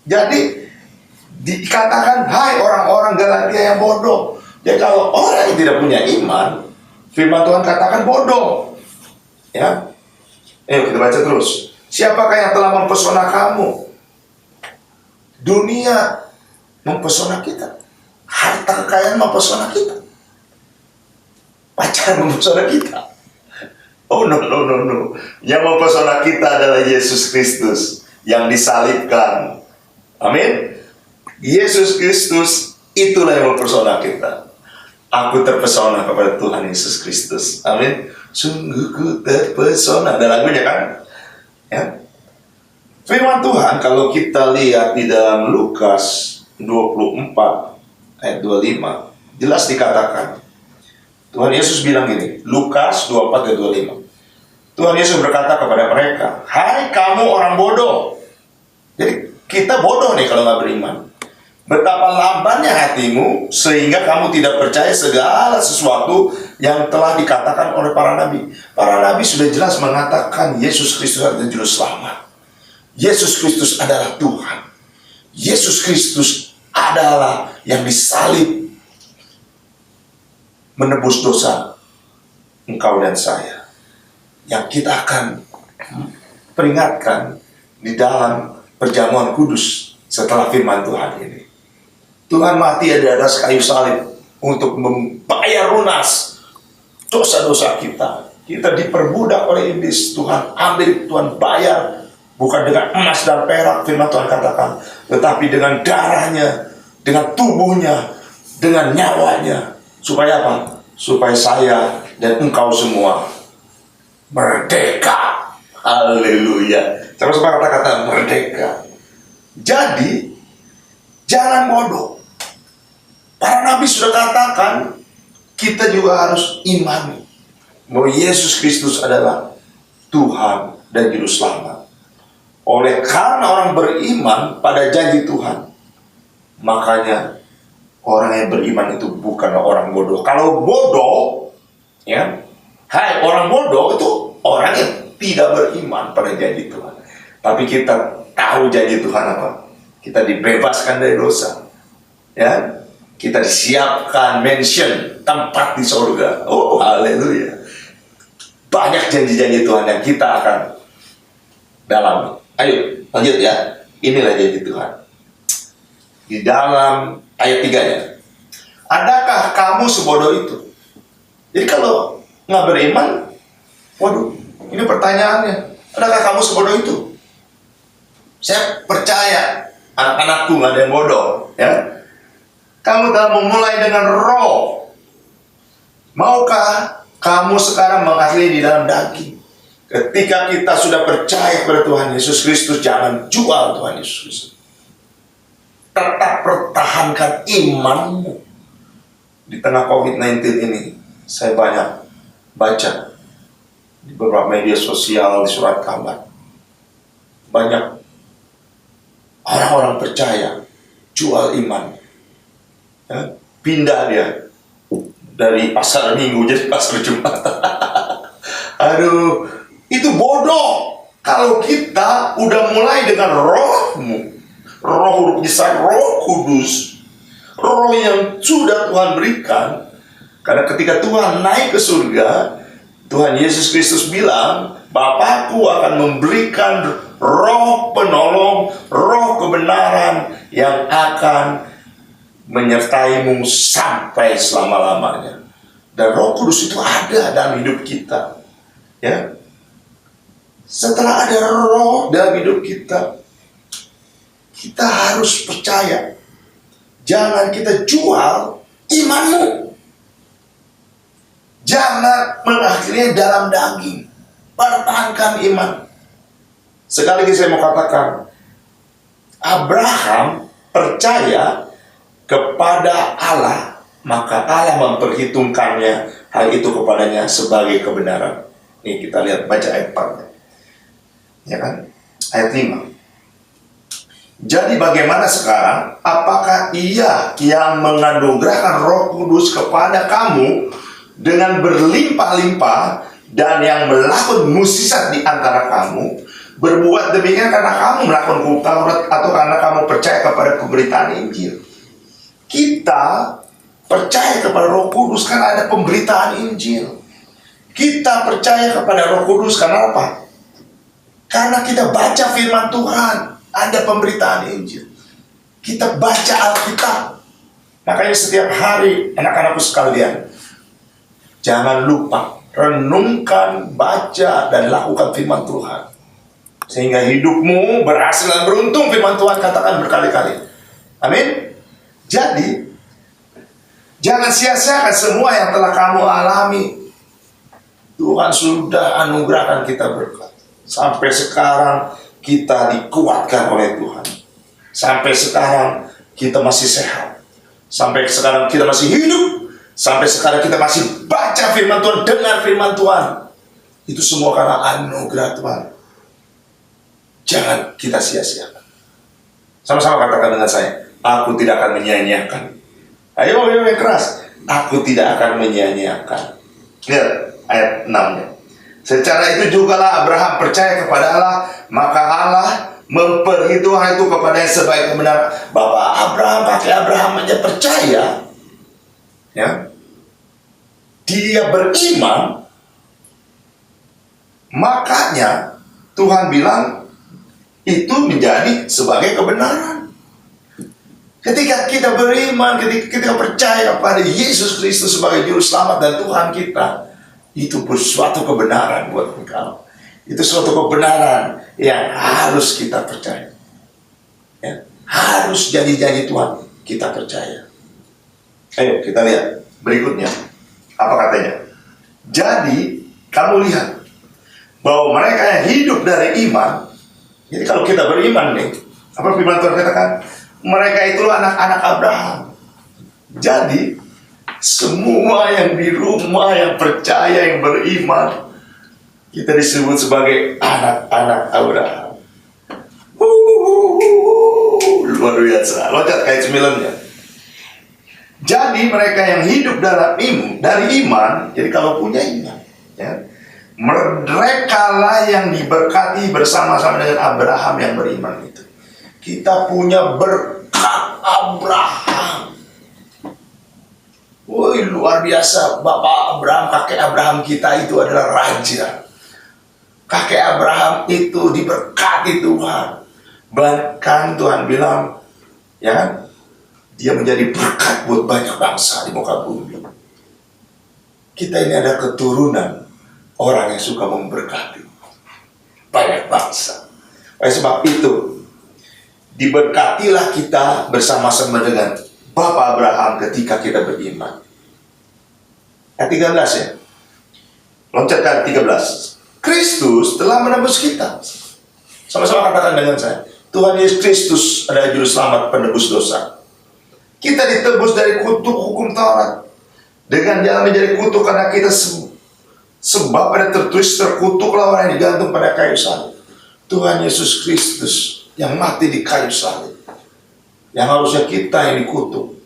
Jadi dikatakan, hai orang-orang Galatia yang bodoh. Jadi kalau orang yang tidak punya iman, firman Tuhan katakan bodoh, ya. Ayo kita baca terus. Siapakah yang telah mempesona kamu? Dunia mempesona kita. Harta kekayaan mempesona kita. Pacaran mempesona kita. Oh no. Yang mempesona kita adalah Yesus Kristus yang disalibkan. Amin. Yesus Kristus itulah yang mempesona kita. Aku terpesona kepada Tuhan Yesus Kristus. Amin. Sungguh ku terpesona. Ada lagunya kan? Ya. Firman Tuhan kalau kita lihat di dalam Lukas 24 ayat 25 jelas dikatakan Tuhan Yesus bilang gini, Lukas 24 ayat 25. Tuhan Yesus berkata kepada mereka, hai kamu orang bodoh. Jadi kita bodoh nih kalau nggak beriman. Betapa lambannya hatimu sehingga kamu tidak percaya segala sesuatu yang telah dikatakan oleh para nabi. Para nabi sudah jelas mengatakan Yesus Kristus adalah juru selamat. Yesus Kristus adalah Tuhan. Yesus Kristus adalah yang disalib menebus dosa engkau dan saya. Yang kita akan peringatkan di dalam perjamuan kudus setelah firman Tuhan ini. Tuhan mati di atas kayu salib untuk membayar lunas dosa-dosa kita. Kita diperbudak oleh iblis. Tuhan ambil, Tuhan bayar. Bukan dengan emas dan perak, firman Tuhan katakan, tetapi dengan darahnya, dengan tubuhnya, dengan nyawanya. Supaya apa? Supaya saya dan engkau semua merdeka. Haleluya. Terus kata-kata merdeka. Jadi, jangan bodoh. Para nabi sudah katakan, kita juga harus imani bahwa Yesus Kristus adalah Tuhan dan Juru Selamat. Oleh karena orang beriman pada janji Tuhan, makanya orang yang beriman itu bukanlah orang bodoh. Kalau bodoh, ya, hai orang bodoh itu orang yang tidak beriman pada janji Tuhan. Tapi kita tahu janji Tuhan apa? Kita dibebaskan dari dosa, ya. Kita disiapkan mansion, tempat di surga. Oh, haleluya. Banyak janji-janji Tuhan yang kita akan dalami. Ayo, lanjut ya. Inilah janji Tuhan. Di dalam ayat 3-nya. Adakah kamu sebodoh itu? Jadi kalau nggak beriman, waduh, ini pertanyaannya. Adakah kamu sebodoh itu? Saya percaya anak-anakku nggak ada yang bodoh, ya. Kamu telah memulai dengan roh. Maukah kamu sekarang mengakhiri di dalam daging? Ketika kita sudah percaya kepada Tuhan Yesus Kristus, jangan jual Tuhan Yesus Kristus. Tetap pertahankan imanmu. Di tengah COVID-19 ini, saya banyak baca di beberapa media sosial, di surat kabar. Banyak orang-orang percaya jual iman. Ya, pindah dia dari pasar Minggu jadi pasar Jumat. Aduh, itu bodoh. Kalau kita udah mulai dengan rohmu, roh huruf besar, roh kudus, roh yang sudah Tuhan berikan. Karena ketika Tuhan naik ke surga, Tuhan Yesus Kristus bilang, Bapakku akan memberikan roh penolong, roh kebenaran yang akan menyertaimu sampai selama-lamanya. Dan Roh Kudus itu ada dalam hidup kita, ya. Setelah ada roh dalam hidup kita, kita harus percaya. Jangan kita jual imanmu. Jangan mengakhirinya dalam daging. Pertahankan iman. Sekali lagi saya mau katakan, Abraham percaya kepada Allah, maka Allah memperhitungkannya hal itu kepadanya sebagai kebenaran. Nih kita lihat, baca ayat 4-nya. Ya kan? Ayat 5. Jadi bagaimana sekarang? Apakah Ia yang menganugerahkan Roh Kudus kepada kamu dengan berlimpah-limpah dan yang melakukan mukjizat di antara kamu, berbuat demikian karena kamu melakukan hukum Taurat atau karena kamu percaya kepada pemberitaan Injil? Kita percaya kepada Roh Kudus karena ada pemberitaan Injil. Kita percaya kepada Roh Kudus karena apa? Karena kita baca firman Tuhan, ada pemberitaan Injil. Kita baca Alkitab. Makanya setiap hari, anak-anakku sekalian, jangan lupa renungkan, baca, dan lakukan firman Tuhan. Sehingga hidupmu berhasil dan beruntung, firman Tuhan katakan berkali-kali. Amin. Jadi, jangan sia-siakan semua yang telah kamu alami. Tuhan sudah anugerahkan kita berkat. Sampai sekarang kita dikuatkan oleh Tuhan. Sampai sekarang kita masih sehat. Sampai sekarang kita masih hidup. Sampai sekarang kita masih baca firman Tuhan, dengar firman Tuhan. Itu semua karena anugerah Tuhan. Jangan kita sia-siakan. Sama-sama katakan dengan saya, aku tidak akan menyia-nyiakan. Ayo yang keras. Aku tidak akan menyia-nyiakan Lihat ayat 6-nya. Secara itu jugalah Abraham percaya kepada Allah, maka Allah memperhitungkan itu kepadanya sebagai kebenaran. Bapak Abraham, kakek Abraham aja percaya, ya, dia beriman, makanya Tuhan bilang itu menjadi sebagai kebenaran. Ketika kita beriman, ketika kita percaya pada Yesus Kristus sebagai juru selamat dan Tuhan kita, itu suatu kebenaran buat engkau. Itu suatu kebenaran yang harus kita percaya, ya. Harus janji-janji Tuhan kita percaya. Ayo kita lihat berikutnya. Apa katanya? Jadi kamu lihat bahwa mereka yang hidup dari iman. Jadi kalau kita beriman nih, apa firman Tuhan katakan? Mereka itulah anak-anak Abraham. Jadi semua yang di rumah yang percaya, yang beriman, kita disebut sebagai anak-anak Abraham. Luar biasa. Loncat kayak 9-nya. Jadi mereka yang hidup dari iman, jadi kalau punya iman, ya, mereka lah yang diberkati bersama-sama dengan Abraham yang beriman itu. Kita punya berkat Abraham. Woi, luar biasa. Bapak Abraham, kakek Abraham kita itu adalah raja. Kakek Abraham itu diberkati Tuhan. Bahkan Tuhan bilang, ya kan, dia menjadi berkat buat banyak bangsa di muka bumi. Kita ini ada keturunan orang yang suka memberkati banyak bangsa. Oleh sebab itu, diberkatilah kita bersama-sama dengan Bapak Abraham ketika kita beriman. Ayat 13 ya. Loncat ke ayat 13. Kristus telah menebus kita. Sama-sama katakan dengan saya. Tuhan Yesus Kristus adalah juru selamat penebus dosa. Kita ditebus dari kutuk hukum Taurat. Dengan jalan menjadi kutuk karena kita sebab ada tertulis terkutuklah orang yang digantung pada kayu salib. Tuhan Yesus Kristus yang mati di kayu salib, yang harusnya kita yang dikutuk,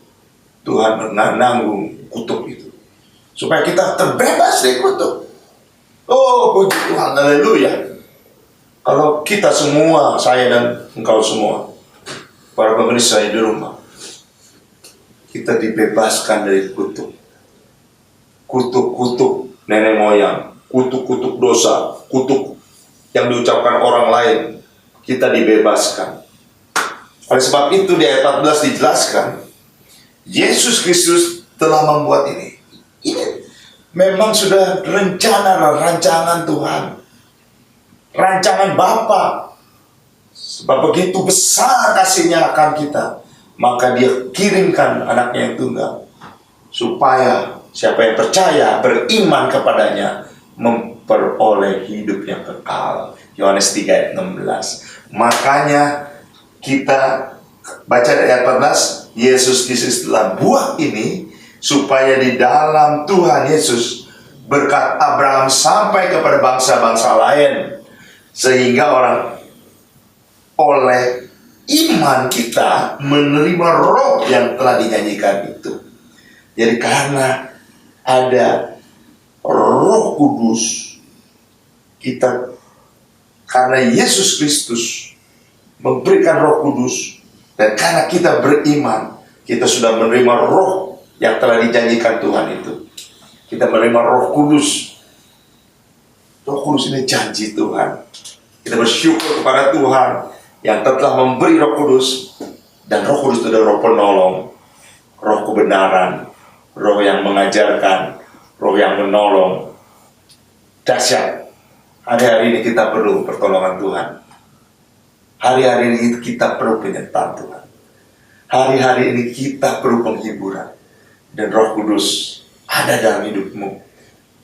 Tuhan menanggung kutuk itu supaya kita terbebas dari kutuk. Oh puji Tuhan, haleluya. Kalau kita semua, saya dan engkau semua, para pemirsa di rumah, kita dibebaskan dari kutuk, kutuk-kutuk nenek moyang, kutuk-kutuk dosa, kutuk yang diucapkan orang lain, kita dibebaskan. Oleh sebab itu di ayat 14 dijelaskan, Yesus Kristus telah membuat ini. Ini memang sudah rancangan Tuhan, rancangan Bapa. Sebab begitu besar kasihnya akan kita, maka dia kirimkan anaknya yang tunggal, supaya siapa yang percaya, beriman kepadanya, memperoleh hidup yang kekal. Yohanes 3 ayat 16. Makanya kita baca ayat 14, Yesus Kristus telah buat ini supaya di dalam Tuhan Yesus berkat Abraham sampai kepada bangsa-bangsa lain, sehingga orang oleh iman kita menerima roh yang telah dinyanyikan itu. Jadi karena ada Roh Kudus, kita karena Yesus Kristus memberikan Roh Kudus, dan karena kita beriman, kita sudah menerima roh yang telah dijanjikan Tuhan itu. Kita menerima Roh Kudus. Roh Kudus ini janji Tuhan. Kita bersyukur kepada Tuhan yang telah memberi Roh Kudus, dan Roh Kudus itu adalah Roh penolong, Roh kebenaran, Roh yang mengajarkan, Roh yang menolong. Dahsyat. Hari-hari ini kita perlu pertolongan Tuhan. Hari-hari ini kita perlu penyertaan Tuhan. Hari-hari ini kita perlu penghiburan. Dan Roh Kudus ada dalam hidupmu.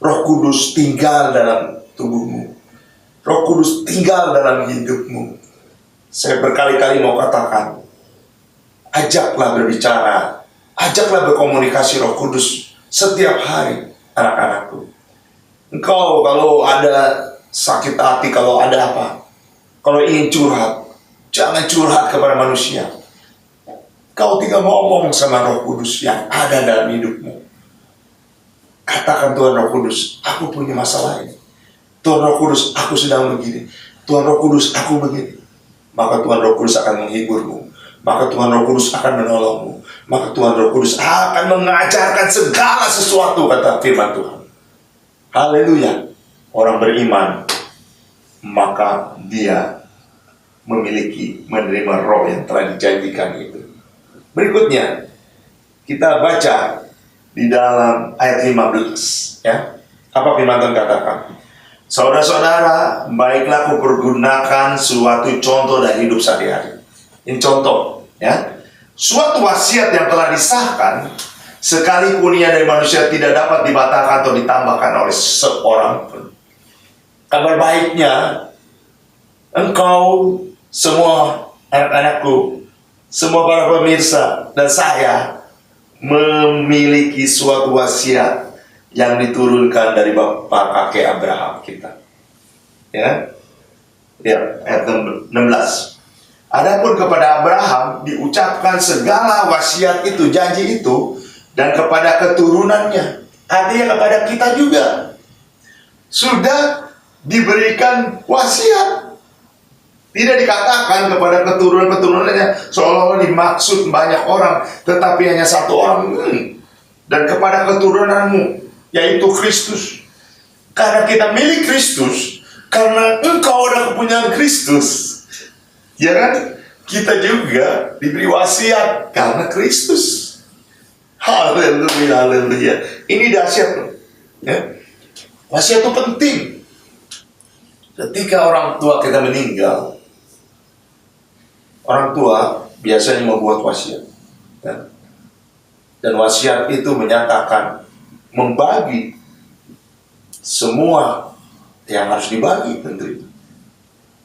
Roh Kudus tinggal dalam tubuhmu. Roh Kudus tinggal dalam hidupmu. Saya berkali-kali mau katakan, ajaklah berbicara, ajaklah berkomunikasi Roh Kudus setiap hari, anak-anakku. Engkau kalau ada sakit hati, kalau ada apa, kalau ingin curhat, jangan curhat kepada manusia. Kau tinggal ngomong sama Roh Kudus yang ada dalam hidupmu. Katakan, Tuhan Roh Kudus, aku punya masalah ini. Tuhan Roh Kudus, aku sedang begini. Tuhan Roh Kudus, aku begini. Maka Tuhan Roh Kudus akan menghiburmu. Maka Tuhan Roh Kudus akan menolongmu. Maka Tuhan Roh Kudus akan mengajarkan segala sesuatu, kata firman Tuhan. Haleluya. Orang beriman, maka dia menerima roh yang telah dijanjikan itu. Berikutnya, kita baca di dalam ayat 15, ya. Apa firman Tuhan katakan? Saudara-saudara, baiklah kupergunakan suatu contoh dari hidup sehari-hari. Ini contoh, ya. Suatu wasiat yang telah disahkan, sekalipun ia dari manusia tidak dapat dibatalkan atau ditambahkan oleh seorang pun. Kabar baiknya, engkau semua anak-anakku, semua para pemirsa dan saya memiliki suatu wasiat yang diturunkan dari bapak kakek Abraham kita. Ya, ayat 16. Adapun kepada Abraham diucapkan segala wasiat itu, janji itu, dan kepada keturunannya, artinya kepada kita juga, sudah diberikan wasiat. Tidak dikatakan kepada keturunan-keturunannya seolah-olah dimaksud banyak orang, tetapi hanya satu orang. Dan kepada keturunanmu, yaitu Kristus. Karena kita milik Kristus, karena engkau ada kepunyaan Kristus, ya kan? Kita juga diberi wasiat karena Kristus. Haleluya, haleluya. Ini dahsyat loh, ya. Wasiat itu penting. Ketika orang tua kita meninggal, orang tua biasanya membuat wasiat, ya. Dan wasiat itu menyatakan membagi semua yang harus dibagi, tentu.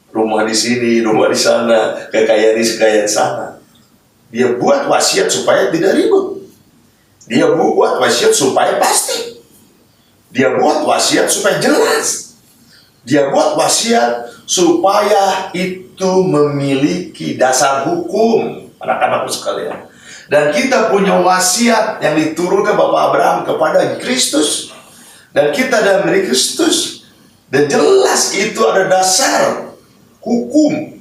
Rumah di sini, rumah di sana, kekayaan di kekayaan sana. Dia buat wasiat supaya tidak ribut. Dia buat wasiat supaya pasti. Dia buat wasiat supaya jelas. Dia buat wasiat supaya itu memiliki dasar hukum, anak-anakku sekalian. Dan kita punya wasiat yang diturunkan Bapak Abraham kepada Kristus. Dan kita adalah milik Kristus. Dan jelas itu ada dasar hukum.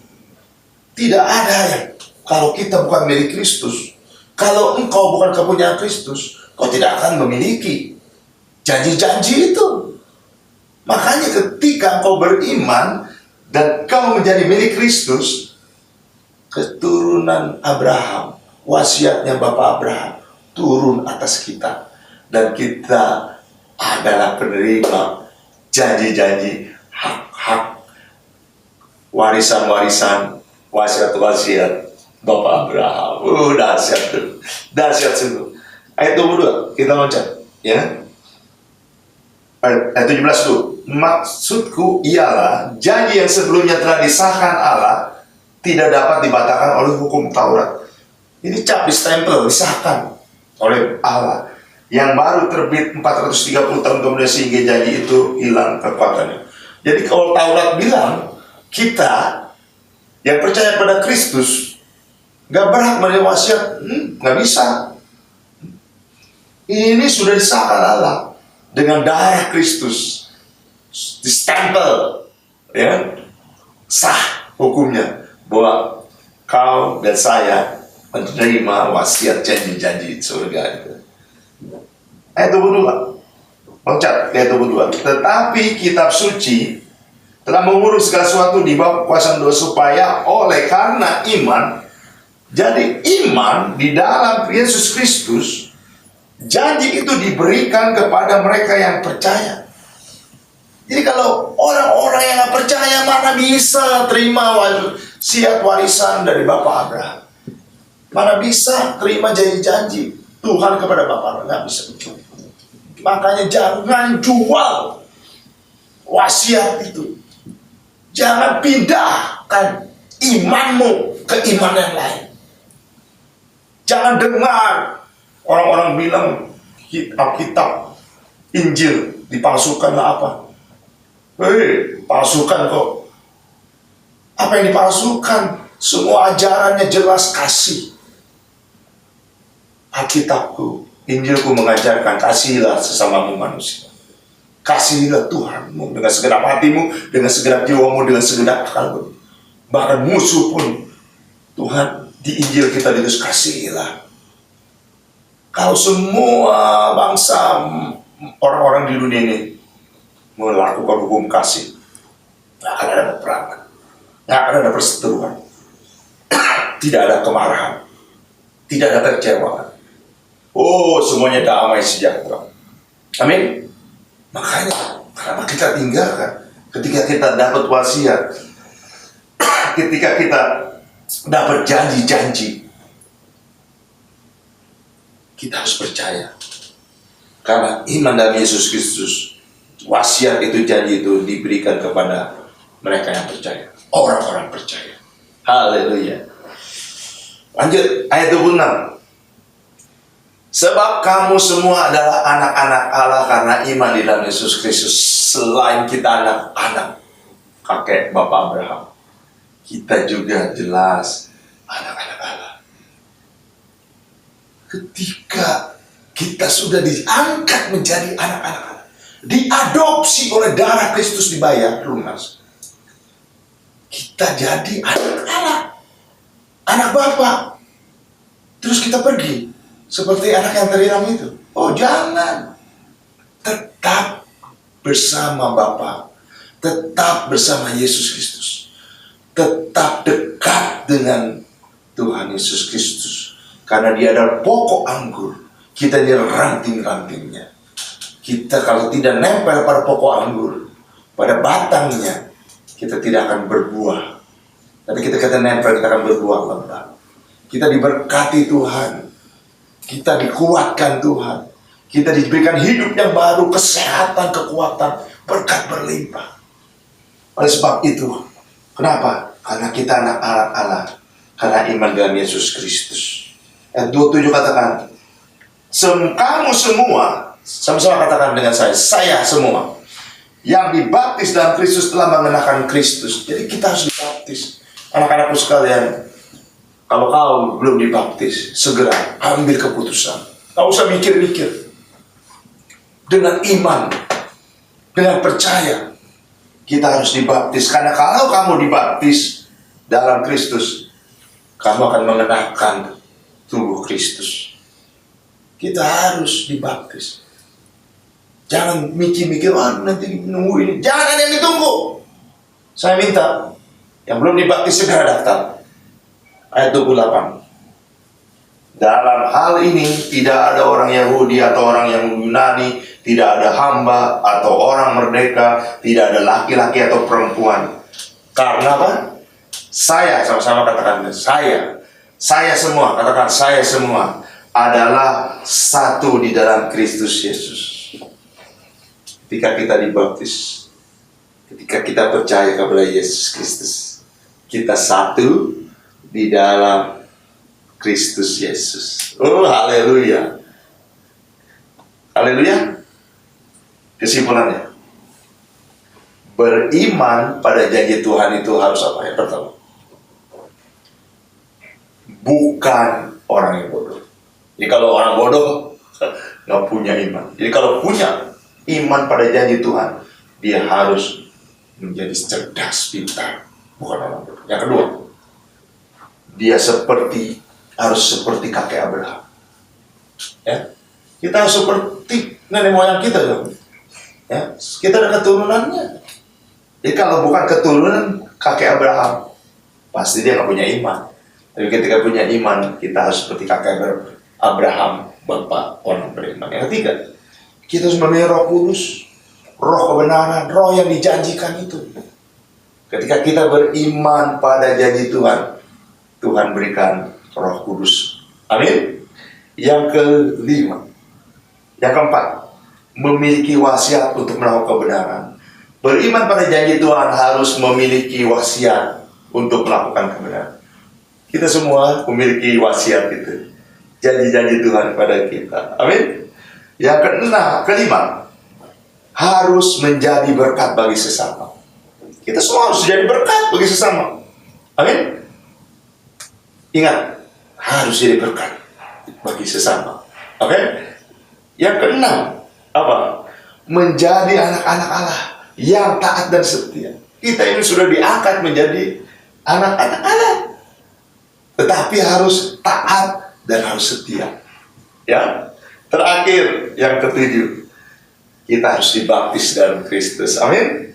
Tidak ada yang kalau kita bukan milik Kristus, kalau engkau bukan kepunyaan Kristus, kau tidak akan memiliki janji-janji itu. Makanya ketika engkau beriman dan kau menjadi milik Kristus, keturunan Abraham, wasiatnya Bapak Abraham turun atas kita. Dan kita adalah penerima janji-janji, hak-hak, warisan-warisan, wasiat-wasiat Bapak Abraham. Dahsyat tuh. Dahsyat sungguh. Ayat 22, kita loncat, ya. Ayat 17 tuh. Maksudku ialah janji yang sebelumnya telah disahkan Allah tidak dapat dibatalkan oleh hukum Taurat. Ini cap stempel disahkan oleh Allah yang baru terbit 430 tahun kemudian sehingga janji itu hilang kekuatannya. Jadi kalau Taurat bilang kita yang percaya pada Kristus gak berhak menerima wasiat, gak bisa. Ini sudah disahkan Allah dengan darah Kristus, distempel, ya, sah hukumnya bahwa kau dan saya menerima wasiat janji-janji surga itu. Ayat 22, loncat ayat 22. Tetapi kitab suci telah mengurus segala sesuatu di bawah kekuasaan dosa supaya oleh karena iman, jadi iman di dalam Yesus Kristus, janji itu diberikan kepada mereka yang percaya. Jadi kalau orang-orang yang nggak percaya mana bisa terima wasiat warisan dari Bapak Abraham? Mana bisa terima janji-janji Tuhan kepada Bapak Abraham? Nggak bisa. Makanya jangan jual wasiat itu. Jangan pindahkan imanmu ke iman yang lain. Jangan dengar orang-orang bilang kitab Injil dipalsukan lah apa. Palsukan kok. Apa yang dipalsukan? Semua ajarannya jelas kasih. Alkitabku Injilku mengajarkan kasihilah sesamamu manusia. Kasihilah Tuhanmu dengan segenap hatimu, dengan segenap jiwamu, dengan segenap akalmu. Bahkan musuh pun Tuhan di Injil kita ditulis kasihilah. Kalau semua bangsa orang-orang di dunia ini melakukan hukum kasih, nggak akan ada peperangan, nggak akan ada perseteruan, tidak ada kemarahan, tidak ada kekecewaan. Oh, semuanya damai sejahtera. Amin. Makanya, kenapa kita tinggalkan? Ketika kita dapat wasiat, ketika kita dapat janji-janji, kita harus percaya. Karena iman dalam Yesus Kristus, wasiat itu, janji itu diberikan kepada mereka yang percaya. Orang-orang percaya. Haleluya. Lanjut, ayat 26. Sebab kamu semua adalah anak-anak Allah karena iman di dalam Yesus Kristus. Selain kita anak-anak kakek Bapak Abraham, kita juga jelas anak-anak Allah. Ketika kita sudah diangkat menjadi anak-anak Allah, diadopsi oleh darah Kristus dibayar lunas, kita jadi anak Allah, anak Bapa. Terus kita pergi seperti anak yang teriram itu. Oh, jangan. Tetap bersama Bapa, tetap bersama Yesus Kristus, tetap dekat dengan Tuhan Yesus Kristus. Karena dia adalah pokok anggur, kita ini ranting-rantingnya. Kita kalau tidak nempel pada pokok anggur, pada batangnya, kita tidak akan berbuah. Tapi kita nempel, kita akan berbuah lebat. Kita diberkati Tuhan, kita dikuatkan Tuhan, kita diberikan hidup yang baru, kesehatan, kekuatan, berkat berlimpah. Oleh sebab itu, kenapa? Karena kita anak-anak Allah, karena iman dalam Yesus Kristus. Ayat 27 katakan, kamu semua, sama-sama katakan dengan saya semua, yang dibaptis dalam Kristus telah mengenakan Kristus. Jadi kita harus dibaptis. Anak-anakku sekalian, kalau kau belum dibaptis, segera ambil keputusan. Kau usah mikir-mikir. Dengan iman, dengan percaya, kita harus dibaptis. Karena kalau kamu dibaptis dalam Kristus, kamu akan mengenakan tubuh Kristus. Kita harus dibaptis. Jangan mikir-mikir, nanti nunggu ini. Jangan ada yang ditunggu. Saya minta, yang belum dibaptis segera daftar. Ayat 28. Dalam hal ini tidak ada orang Yahudi atau orang yang Yunani, tidak ada hamba atau orang merdeka, tidak ada laki-laki atau perempuan. Karena apa? Saya, sama-sama katakan saya semua, katakan saya semua adalah satu di dalam Kristus Yesus. Ketika kita dibaptis, ketika kita percaya kepada Yesus Kristus, kita satu di dalam Kristus Yesus. Oh, haleluya. Haleluya. Kesimpulannya, beriman pada janji Tuhan itu harus apa? Yang pertama, bukan orang yang bodoh. Jadi kalau orang bodoh nggak punya iman. Jadi kalau punya iman pada janji Tuhan, dia harus menjadi cerdas, pintar, bukan orang bodoh. Yang kedua, dia harus seperti kakek Abraham. Ya, kita harus seperti nenek moyang kita dong. Ya, kita ada keturunannya. Jadi kalau bukan keturunan kakek Abraham, pasti dia nggak punya iman. Tapi ketika punya iman, kita harus seperti kakek Abraham, bapak orang beriman. Yang ketiga, kita harus memiliki Roh Kudus, Roh kebenaran, Roh yang dijanjikan itu. Ketika kita beriman pada janji Tuhan, Tuhan berikan Roh Kudus. Amin. Yang kelima, yang keempat, memiliki wasiat untuk melakukan kebenaran. Beriman pada janji Tuhan harus memiliki wasiat untuk melakukan kebenaran. Kita semua memiliki wasiat itu, janji-janji Tuhan pada kita. Amin. Yang kelima, harus menjadi berkat bagi sesama. Kita semua harus jadi berkat bagi sesama. Amin. Ingat, harus jadi berkat bagi sesama. Oke? Yang keenam, apa? Menjadi anak-anak Allah yang taat dan setia. Kita ini sudah diangkat menjadi anak-anak Allah, tetapi harus taat dan harus setia. Ya, terakhir yang ketujuh, kita harus dibaptis dalam Kristus. Amin.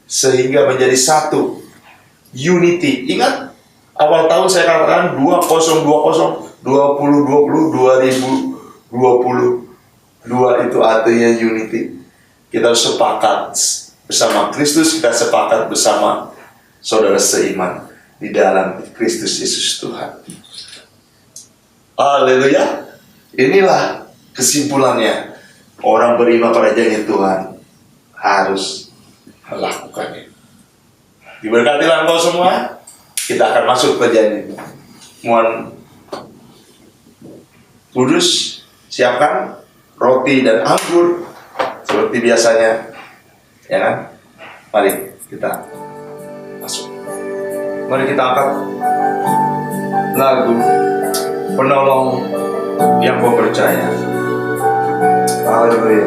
Sehingga menjadi satu, unity. Ingat awal tahun saya katakan 2020, 2022 itu artinya unity. Kita harus sepakat bersama Kristus, kita sepakat bersama saudara seiman di dalam Kristus Yesus Tuhan. Haleluya. Inilah kesimpulannya. Orang beriman pada janji Tuhan harus melakukannya. Diberkatilah engkau semua. Kita akan masuk ke perjamuan kudus. Siapkan roti dan anggur seperti biasanya, ya kan? Mari kita masuk. Mari kita angkat lagu Penolong yang kau percaya. Haleluya.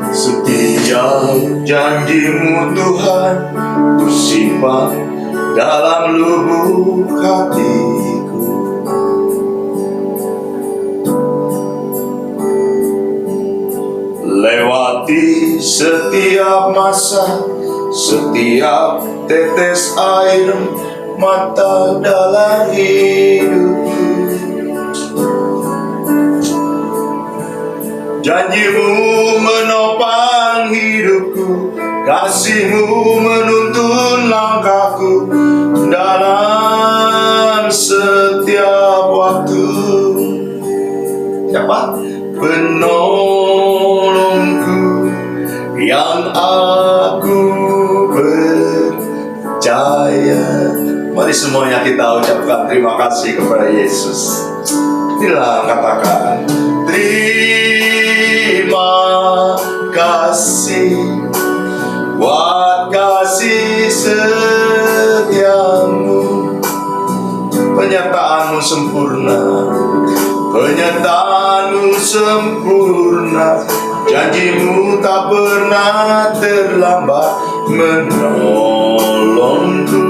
Setiap janji-Mu Tuhan ku simpan dalam lubuk hatiku. Lewati setiap masa, setiap tetes air mata dalam hidupku. Janji-Mu menopang hidupku, kasih-Mu menuntun langkahku dalam setiap waktu. Siapa? Penolongku yang aku percaya. Mari semuanya kita ucapkan terima kasih kepada Yesus. Inilah katakan terima kasih buat kasih setiamu. Penyertaan-Mu sempurna, penyertaan-Mu sempurna, janji-Mu tak pernah terlambat menolongku.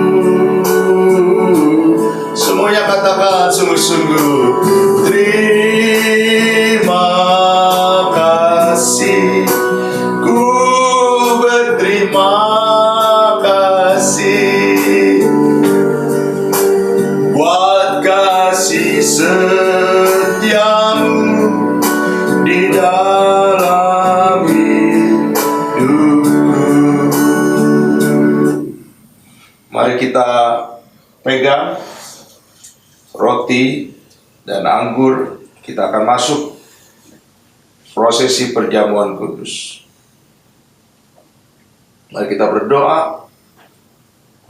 Semuanya katakan sungguh-sungguh terima kasih, ku berterima kasih buat kasih setiamu di dalam hidupku. Mari kita pegang roti dan anggur. Kita akan masuk prosesi perjamuan kudus. Mari kita berdoa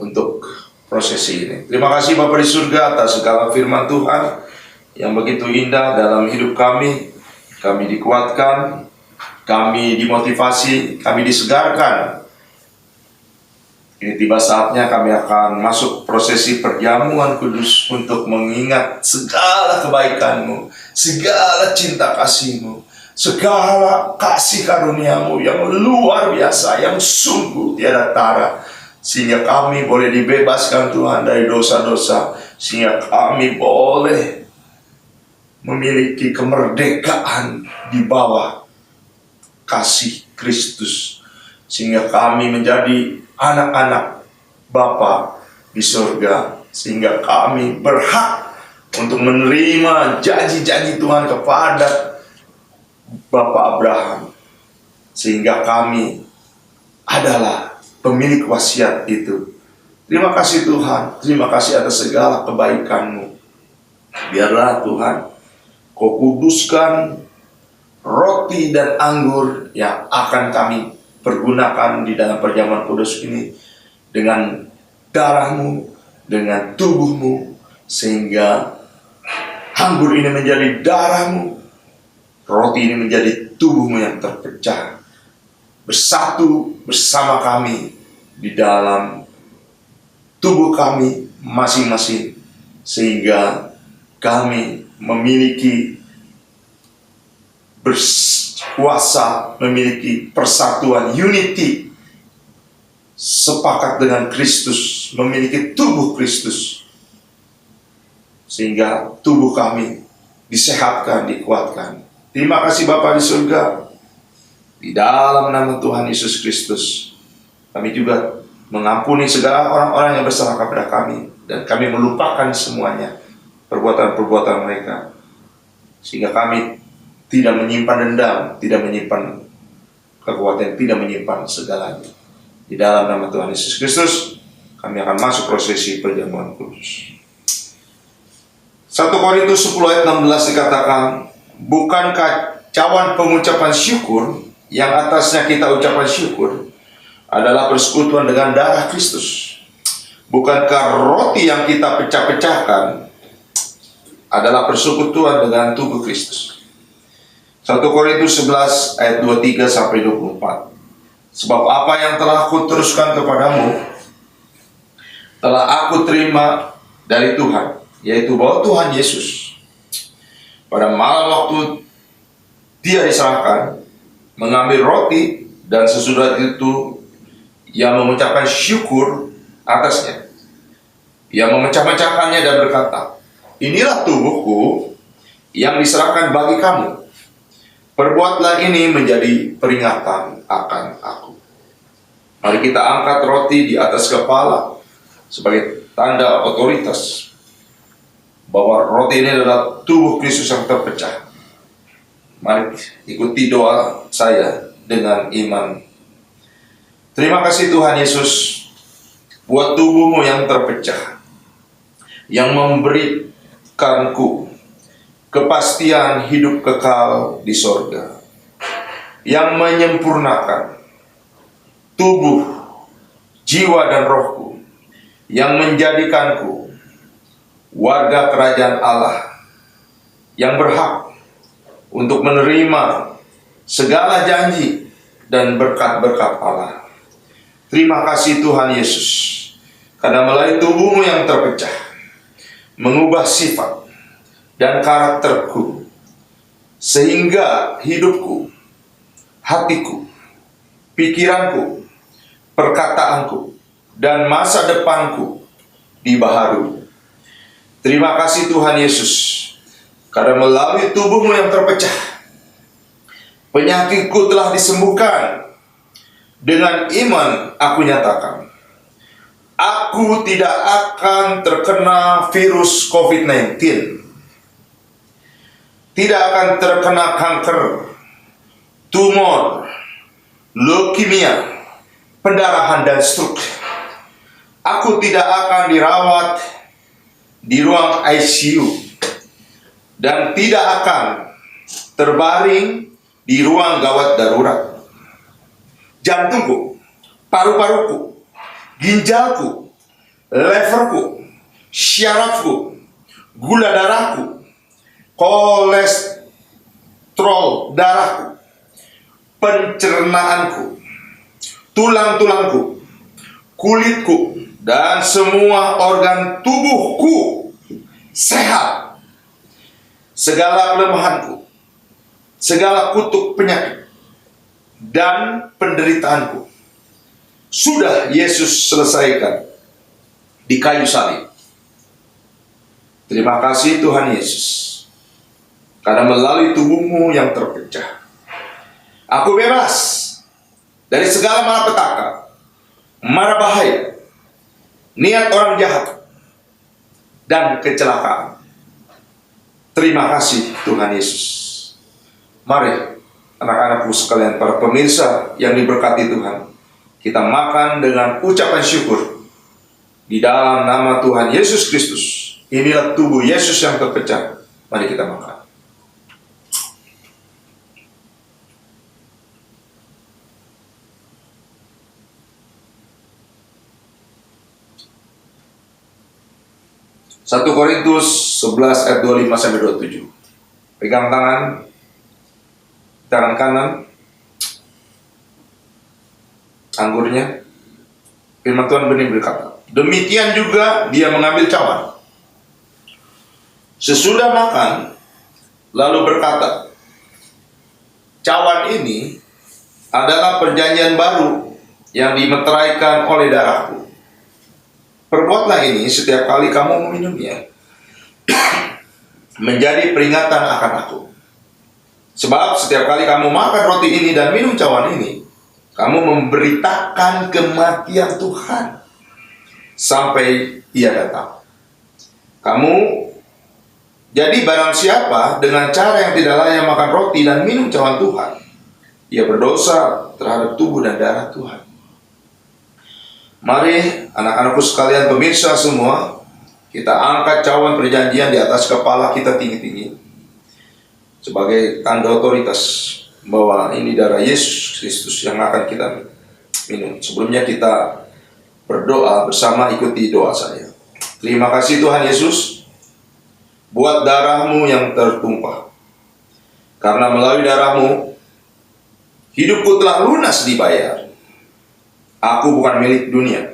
untuk prosesi ini. Terima kasih Bapa di surga atas segala firman Tuhan yang begitu indah dalam hidup kami. Kami dikuatkan, kami dimotivasi, kami disegarkan. Ini tiba saatnya kami akan masuk prosesi perjamuan kudus untuk mengingat segala kebaikan-Mu, segala cinta kasih-Mu, segala kasih karunia-Mu yang luar biasa, yang sungguh tiada tara, sehingga kami boleh dibebaskan Tuhan dari dosa-dosa, sehingga kami boleh memiliki kemerdekaan di bawah kasih Kristus, sehingga kami menjadi anak-anak Bapa di surga, sehingga kami berhak untuk menerima janji-janji Tuhan kepada Bapa Abraham, sehingga kami adalah pemilik wasiat itu. Terima kasih Tuhan, terima kasih atas segala kebaikan-Mu. Biarlah Tuhan, Kau kuduskan roti dan anggur yang akan kami pergunakan di dalam perjamuan kudus ini dengan darah-Mu, dengan tubuh-Mu, sehingga anggur ini menjadi darah-Mu, roti ini menjadi tubuh-Mu yang terpecah, bersatu bersama kami di dalam tubuh kami masing-masing, sehingga kami memiliki berkuasa, memiliki persatuan, unity, sepakat dengan Kristus, memiliki tubuh Kristus, sehingga tubuh kami disehatkan, dikuatkan. Terima kasih Bapa di surga, di dalam nama Tuhan Yesus Kristus, kami juga mengampuni segala orang-orang yang bersalah kepada kami, dan kami melupakan semuanya perbuatan-perbuatan mereka, sehingga kami tidak menyimpan dendam, tidak menyimpan kekuatan, tidak menyimpan segalanya. Di dalam nama Tuhan Yesus Kristus, kami akan masuk prosesi perjamuan kudus. 1 Korintus 10 ayat 16 dikatakan, bukankah cawan pengucapan syukur yang atasnya kita ucapan syukur adalah persekutuan dengan darah Kristus? Bukankah roti yang kita pecah-pecahkan adalah persekutuan dengan tubuh Kristus? 1 Korintus 11 ayat 23 sampai 24. Sebab apa yang telah aku teruskan kepadamu telah aku terima dari Tuhan, yaitu bahwa Tuhan Yesus pada malam waktu Dia diserahkan mengambil roti, dan sesudah itu Ia mengucapkan syukur atasnya. Ia memecah-mecahkannya dan berkata, inilah tubuhku yang diserahkan bagi kamu. Perbuatlah ini menjadi peringatan akan aku. Mari kita angkat roti di atas kepala sebagai tanda otoritas bahwa roti ini adalah tubuh Kristus yang terpecah. Mari ikuti doa saya dengan iman. Terima kasih Tuhan Yesus buat tubuhmu yang terpecah, yang memberikanku kepastian hidup kekal di sorga, yang menyempurnakan tubuh, jiwa dan rohku, yang menjadikanku warga kerajaan Allah, yang berhak untuk menerima segala janji dan berkat-berkat Allah. Terima kasih Tuhan Yesus, karena melalui tubuhmu yang terpecah, mengubah sifat dan karakterku, sehingga hidupku, hatiku, pikiranku, perkataanku, dan masa depanku dibaharui. Terima kasih Tuhan Yesus, karena melalui tubuhmu yang terpecah, penyakitku telah disembuhkan. Dengan iman aku nyatakan, aku tidak akan terkena virus COVID-19, tidak akan terkena kanker, tumor, leukemia, pendarahan, dan stroke. Aku tidak akan dirawat di ruang ICU dan tidak akan terbaring di ruang gawat darurat. Jantungku, paru-paruku, ginjalku, leverku, syarafku, gula darahku, kolesterol darahku, pencernaanku, tulang-tulangku, kulitku, dan semua organ tubuhku sehat. Segala kelemahanku, segala kutuk penyakit, dan penderitaanku sudah Yesus selesaikan di kayu salib. Terima kasih Tuhan Yesus, karena melalui tubuhmu yang terpecah, aku bebas dari segala malapetaka, mara bahaya, niat orang jahat, dan kecelakaan. Terima kasih Tuhan Yesus. Mari anak-anakku sekalian, para pemirsa yang diberkati Tuhan, kita makan dengan ucapan syukur di dalam nama Tuhan Yesus Kristus. Inilah tubuh Yesus yang terpecah. Mari kita makan. Satu Korintus 11 ayat 25 sampai 27. Pegang tangan kanan anggurnya, Firman Tuhan benih berkata, demikian juga dia mengambil cawan. Sesudah makan, lalu berkata, cawan ini adalah perjanjian baru yang dimeteraikan oleh darahku. Perbuatlah ini setiap kali kamu meminumnya, menjadi peringatan akan aku. Sebab setiap kali kamu makan roti ini dan minum cawan ini, kamu memberitakan kematian Tuhan sampai Ia datang. Jadi barang siapa dengan cara yang tidak layak makan roti dan minum cawan Tuhan, ia berdosa terhadap tubuh dan darah Tuhan. Mari anak-anakku sekalian, pemirsa semua, kita angkat cawan perjanjian di atas kepala kita tinggi-tinggi sebagai tanda otoritas bahwa ini darah Yesus Kristus yang akan kita minum. Sebelumnya kita berdoa bersama, ikuti doa saya. Terima kasih Tuhan Yesus buat darah-Mu yang tertumpah. Karena melalui darah-Mu, hidupku telah lunas dibayar. Aku bukan milik dunia,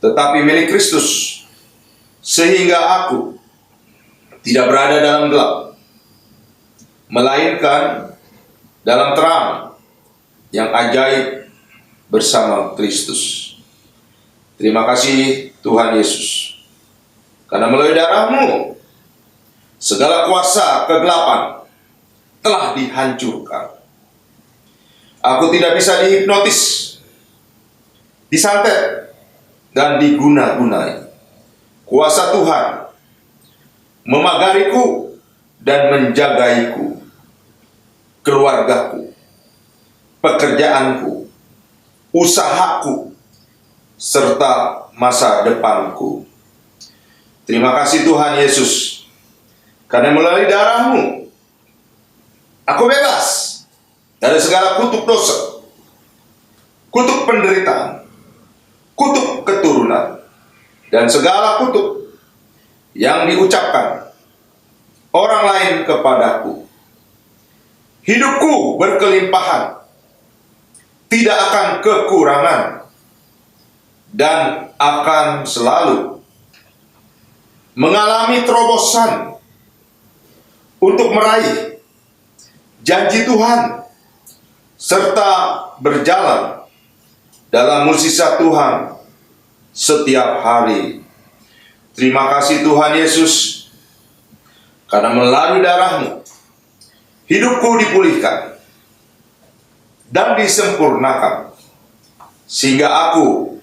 tetapi milik Kristus. Sehingga aku tidak berada dalam gelap, melainkan dalam terang yang ajaib bersama Kristus. Terima kasih Tuhan Yesus. Karena melalui darah-Mu, segala kuasa kegelapan telah dihancurkan. Aku tidak bisa dihipnotis, disantet, dan diguna-gunai. Kuasa Tuhan memagariku dan menjagaiku, keluargaku, pekerjaanku, usahaku, serta masa depanku. Terima kasih Tuhan Yesus, karena melalui darah-Mu, aku bebas dari segala kutuk dosa, kutuk penderitaan, kutuk keturunan, dan segala kutuk yang diucapkan orang lain kepadaku. Hidupku berkelimpahan, tidak akan kekurangan, dan akan selalu mengalami terobosan untuk meraih janji Tuhan, serta berjalan dalam mukjizat Tuhan setiap hari. Terima kasih Tuhan Yesus, karena melalui darah-Mu, hidupku dipulihkan dan disempurnakan, sehingga aku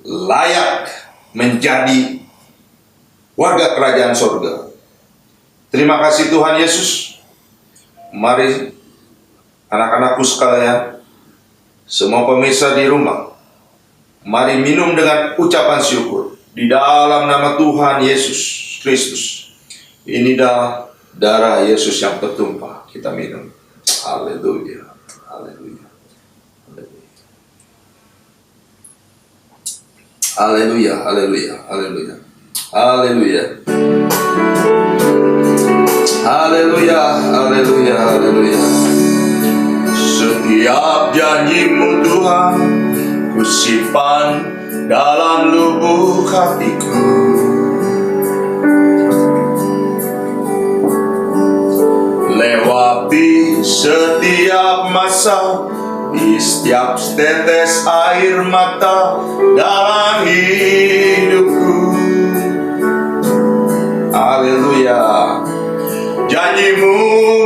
layak menjadi warga kerajaan surga. Terima kasih Tuhan Yesus. Mari anak-anakku sekalian, semua pemirsa di rumah, mari minum dengan ucapan syukur di dalam nama Tuhan Yesus Kristus. Ini dah darah Yesus yang tertumpah. Kita minum. Haleluya. Haleluya. Haleluya. Haleluya. Haleluya. Haleluya. Haleluya. Haleluya. Haleluya. Setiap janji-Mu Tuhan, ku simpan dalam lubuk hatiku. Lewati setiap masa, di setiap tetes air mata dalam hidupku. Haleluya. Janji-Mu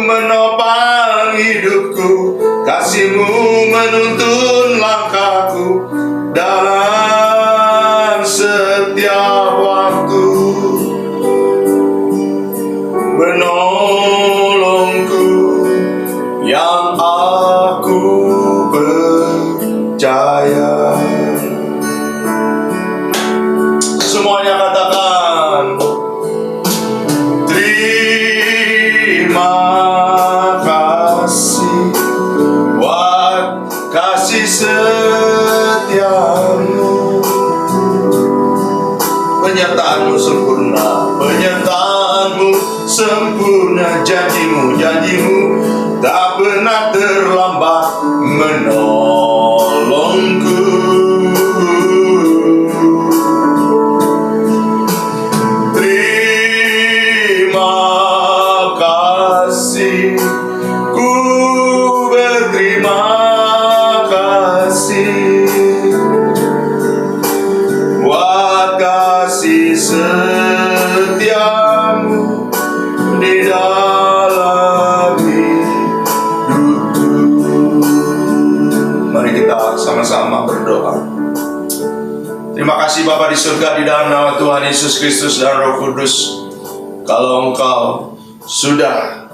menopang hidupku, kasih-Mu menuntun langkahku dalam setiap waktu. Menolongku yang aku percaya. Semuanya katakan, terima kasih buat kasih setiamu. Penyertaan-Mu sempurna, penyertaan-Mu sempurna, janji-Mu tak pernah terlambat menolongku. sama-sama berdoa. Terima kasih Bapa di surga, di dalam nama Tuhan Yesus Kristus dan Roh Kudus. Kalau Engkau sudah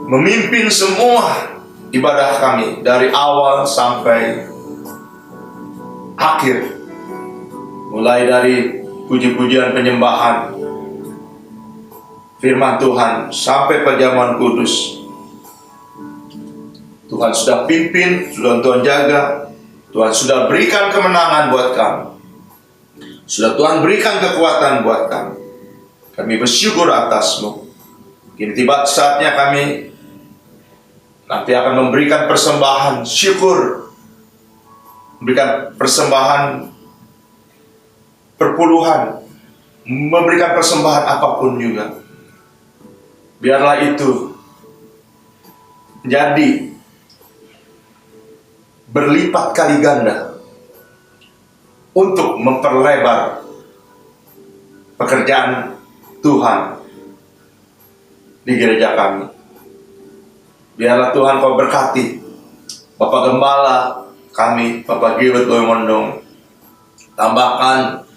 memimpin semua ibadah kami dari awal sampai akhir, mulai dari puji-pujian penyembahan firman Tuhan sampai perjamuan kudus, Tuhan sudah pimpin, sudah Tuhan jaga, Tuhan sudah berikan kemenangan buat kami, sudah Tuhan berikan kekuatan buat kami. Kami bersyukur atas-Mu. Kini tiba saatnya kami nanti akan memberikan persembahan syukur, memberikan persembahan perpuluhan, memberikan persembahan apapun juga. Biarlah itu menjadi berlipat kali ganda untuk memperlebar pekerjaan Tuhan di gereja kami. Biarlah Tuhan Kau berkati Bapak Gembala kami, Bapak Giwet Loimondong. Tambahkan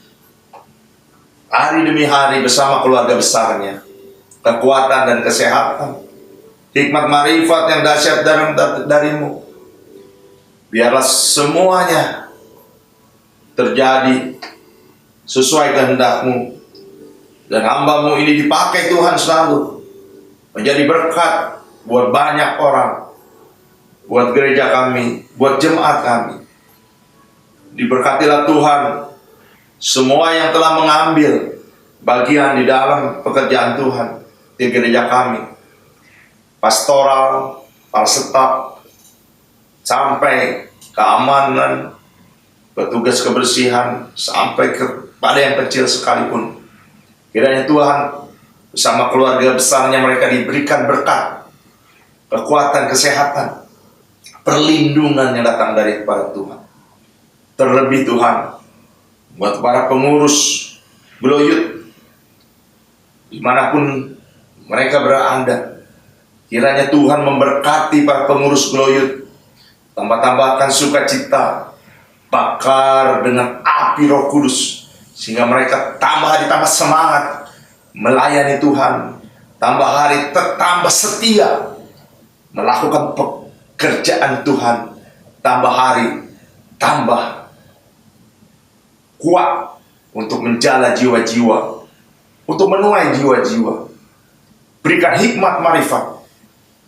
hari demi hari bersama keluarga besarnya kekuatan dan kesehatan, hikmat marifat yang dahsyat darimu. Biarlah semuanya terjadi sesuai kehendak-Mu, dan hamba-Mu ini dipakai Tuhan selalu menjadi berkat buat banyak orang, buat gereja kami, buat jemaat kami. Diberkatilah Tuhan semua yang telah mengambil bagian di dalam pekerjaan Tuhan di gereja kami, pastoral, para staf, sampai keamanan, petugas kebersihan, sampai kepada yang kecil sekalipun. Kiranya Tuhan bersama keluarga besarnya mereka diberikan berkat, kekuatan, kesehatan, perlindungan yang datang dari kepada Tuhan. Terlebih Tuhan, buat para pengurus Gloyut, dimanapun mereka berada, kiranya Tuhan memberkati para pengurus Gloyut, tambah-tambahkan sukacita, bakar dengan api Roh Kudus, sehingga mereka tambah hari tambah semangat melayani Tuhan, tambah hari tambah setia melakukan pekerjaan Tuhan, tambah hari tambah kuat untuk menjala jiwa-jiwa, untuk menuai jiwa-jiwa. Berikan hikmat marifat,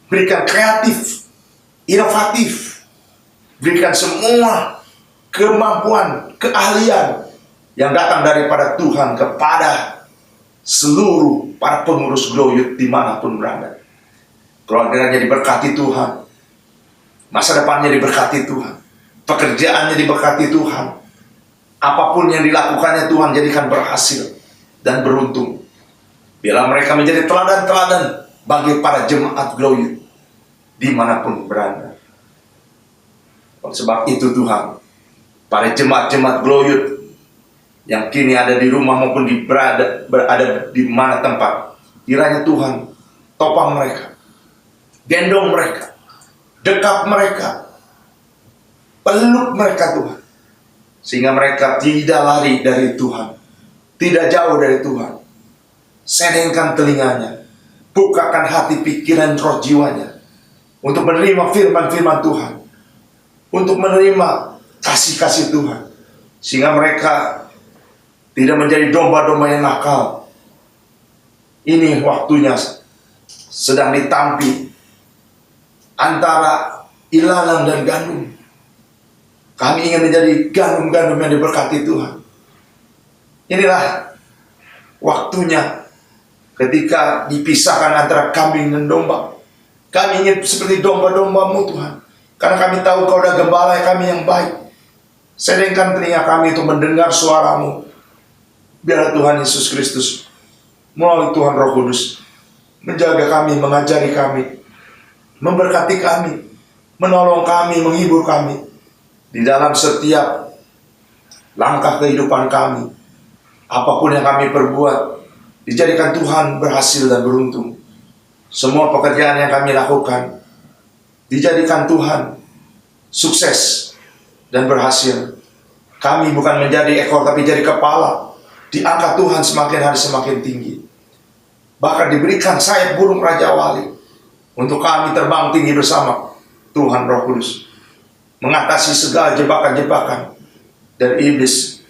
berikan kreatif, inovatif, berikan semua kemampuan, keahlian yang datang daripada Tuhan kepada seluruh para pengurus Gloyut dimanapun berada. Keluarganya diberkati Tuhan, masa depannya diberkati Tuhan, pekerjaannya diberkati Tuhan. Apapun yang dilakukannya Tuhan jadikan berhasil dan beruntung. Biarlah mereka menjadi teladan-teladan bagi para jemaat Gloyut dimanapun berada. Oleh sebab itu Tuhan, para jemaat-jemaat Gloyut yang kini ada di rumah maupun berada di mana tempat, kiranya Tuhan topang mereka, gendong mereka, dekat mereka, peluk mereka Tuhan, sehingga mereka tidak lari dari Tuhan, tidak jauh dari Tuhan. Sedengkan telinganya, bukakan hati, pikiran, roh jiwanya untuk menerima firman-firman Tuhan, untuk menerima kasih-kasih Tuhan, sehingga mereka tidak menjadi domba-domba yang nakal. Ini waktunya sedang ditampi antara ilalang dan gandum. Kami ingin menjadi gandum-gandum yang diberkati Tuhan. Inilah waktunya ketika dipisahkan antara kambing dan domba. Kami ingin seperti domba-domba-Mu Tuhan, karena kami tahu Kau adalah gembala kami yang baik. Sedengkan telinga kami untuk mendengar suara-Mu. Biarlah Tuhan Yesus Kristus melalui Tuhan Roh Kudus menjaga kami, mengajari kami, memberkati kami, menolong kami, menghibur kami di dalam setiap langkah kehidupan kami. Apapun yang kami perbuat, dijadikan Tuhan berhasil dan beruntung. Semua pekerjaan yang kami lakukan, dijadikan Tuhan sukses dan berhasil. Kami bukan menjadi ekor tapi jadi kepala. Diangkat Tuhan semakin hari semakin tinggi. Bahkan diberikan sayap burung Raja Wali untuk kami terbang tinggi bersama Tuhan Roh Kudus, mengatasi segala jebakan-jebakan dari iblis,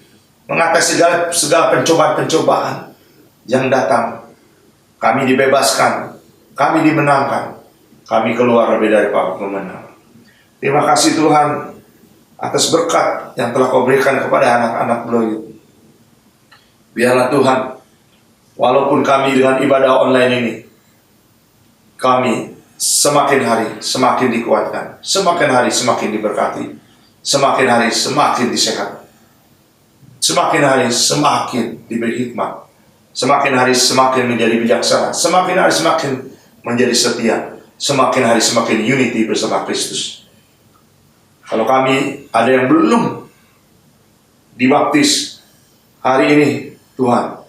mengatasi segala pencobaan-pencobaan yang datang. Kami dibebaskan, kami dimenangkan, kami keluar lebih dari para pemenang. Terima kasih Tuhan atas berkat yang telah Kau berikan kepada anak-anak Beloit. Biarlah Tuhan, walaupun kami dengan ibadah online ini, kami semakin hari semakin dikuatkan, semakin hari semakin diberkati, semakin hari semakin disehat, semakin hari semakin diberi hikmat, semakin hari semakin menjadi bijaksana, semakin hari semakin menjadi setia, semakin hari semakin unity bersama Kristus. Kalau kami ada yang belum dibaptis hari ini, Tuhan,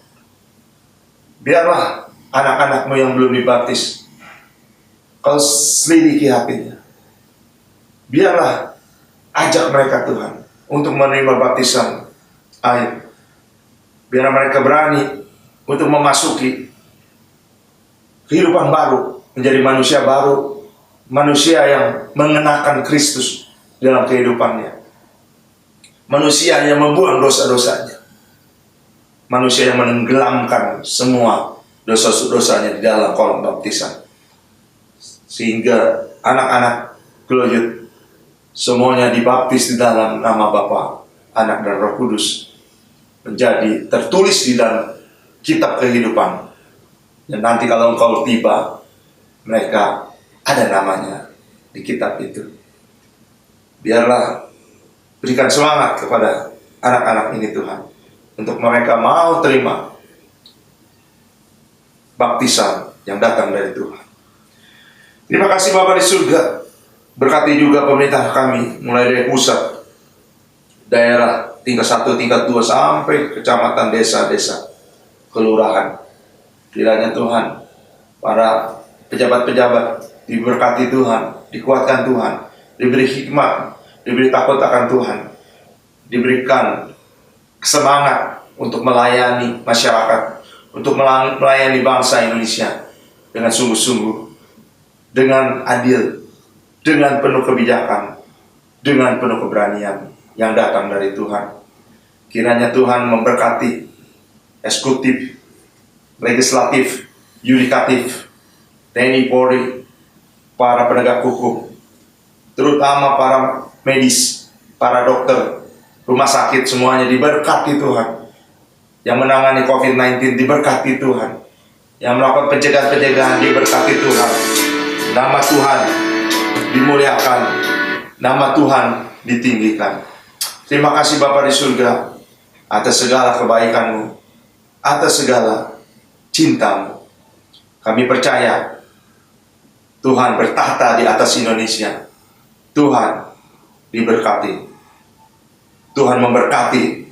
biarlah anak-anak-Mu yang belum dibaptis, Kau selidiki hatinya. Biarlah ajak mereka Tuhan untuk menerima baptisan air. Biar mereka berani untuk memasuki kehidupan baru, menjadi manusia baru, manusia yang mengenakan Kristus dalam kehidupannya, manusia yang membuang dosa-dosanya, manusia yang menenggelamkan semua dosa-dosanya di dalam kolam baptisan, sehingga anak-anak Beloit semuanya dibaptis di dalam nama Bapa, Anak dan Roh Kudus, menjadi tertulis di dalam kitab kehidupan. Dan nanti kalau Engkau tiba, mereka ada namanya di kitab itu. Biarlah berikan semangat kepada anak-anak ini Tuhan, untuk mereka mau terima baptisan yang datang dari Tuhan. Terima kasih Bapa di surga. Berkati juga pemerintah kami, mulai dari pusat, daerah, tingkat 1, tingkat 2, sampai kecamatan, desa-desa, kelurahan. Kiranya Tuhan, para pejabat-pejabat diberkati Tuhan, dikuatkan Tuhan, diberi hikmat, diberi takut akan Tuhan, diberikan semangat untuk melayani masyarakat, untuk melayani bangsa Indonesia dengan sungguh-sungguh, dengan adil, dengan penuh kebijakan, dengan penuh keberanian yang datang dari Tuhan. Kiranya Tuhan memberkati eksekutif, legislatif, yudikatif, TNI Polri, para penegak hukum, terutama para medis, para dokter, rumah sakit, semuanya diberkati Tuhan. Yang menangani COVID-19 diberkati Tuhan. Yang melakukan pencegahan-pencegahan diberkati Tuhan. Nama Tuhan dimuliakan, nama Tuhan ditinggikan. Terima kasih Bapa di surga atas segala kebaikan-Mu, atas segala cinta-Mu. Kami percaya Tuhan bertahta di atas Indonesia. Tuhan diberkati. Tuhan memberkati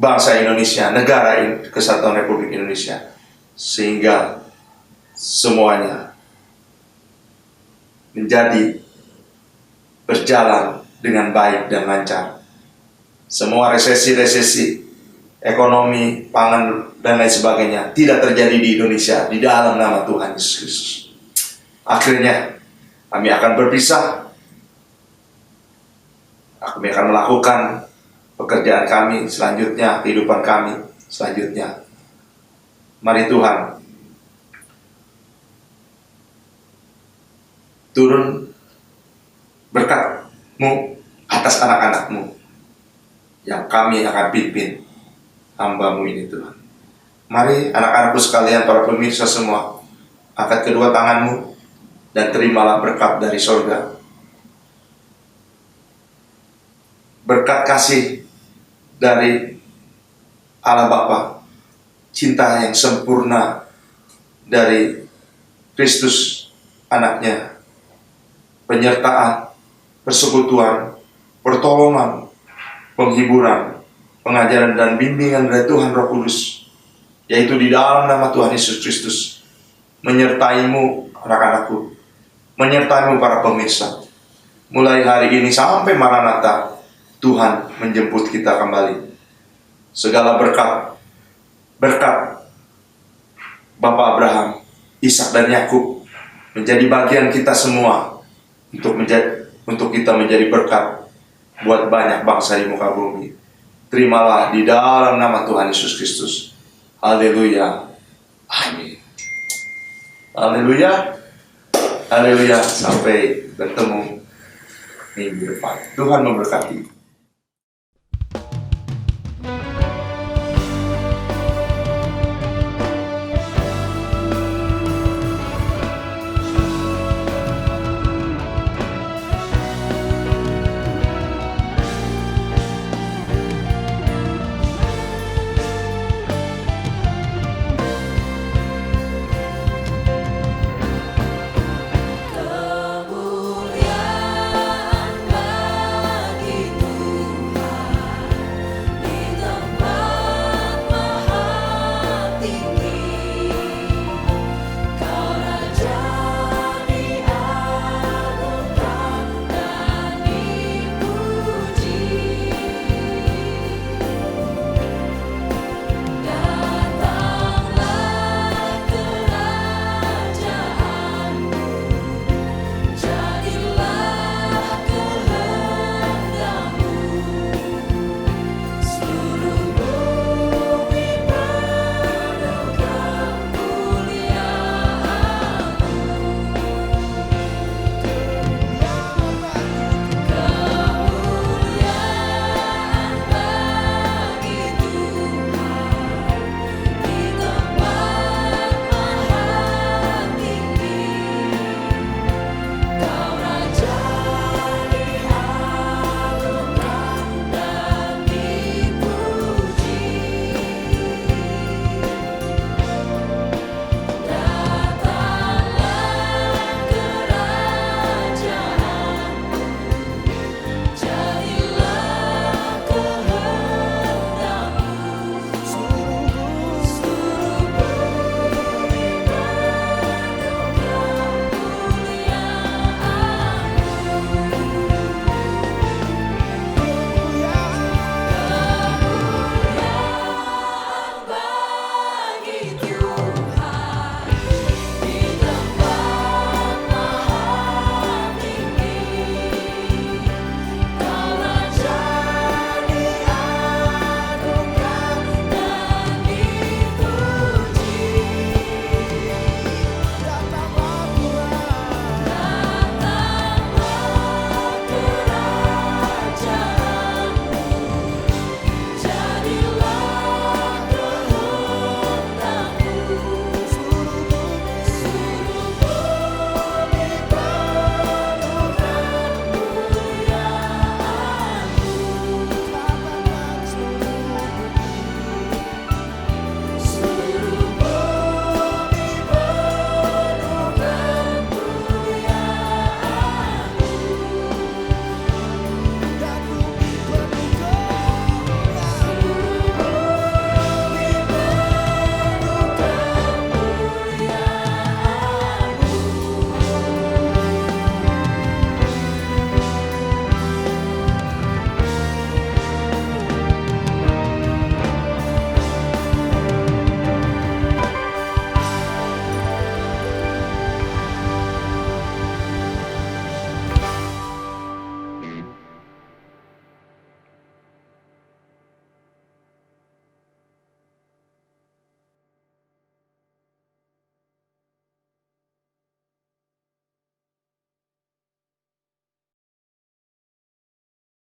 bangsa Indonesia, negara Kesatuan Republik Indonesia, sehingga semuanya menjadi berjalan dengan baik dan lancar. Semua resesi-resesi ekonomi, pangan, dan lain sebagainya tidak terjadi di Indonesia di dalam nama Tuhan Yesus Kristus. Akhirnya kami akan berpisah. Kami akan melakukan pekerjaan kami selanjutnya, kehidupan kami selanjutnya. Mari Tuhan turun berkat-Mu atas anak-anak-Mu yang kami akan pimpin, hamba-Mu ini Tuhan. Mari anak-anakku sekalian, para pemirsa semua, angkat kedua tanganmu dan terimalah berkat dari surga. Berkat kasih dari Allah Bapa, cinta yang sempurna dari Kristus anaknya, penyertaan, persekutuan, pertolongan, penghiburan, pengajaran dan bimbingan dari Tuhan Roh Kudus, yaitu di dalam nama Tuhan Yesus Kristus, menyertaimu anak-anakku, menyertaimu para pemirsa, mulai hari ini sampai Maranatha, Tuhan menjemput kita kembali. Segala berkat Bapak Abraham, Ishak dan Yakub menjadi bagian kita semua untuk kita menjadi berkat buat banyak bangsa di muka bumi. Terimalah di dalam nama Tuhan Yesus Kristus. Haleluya. Amin. Haleluya. Haleluya. Sampai bertemu minggu depan. Tuhan memberkati.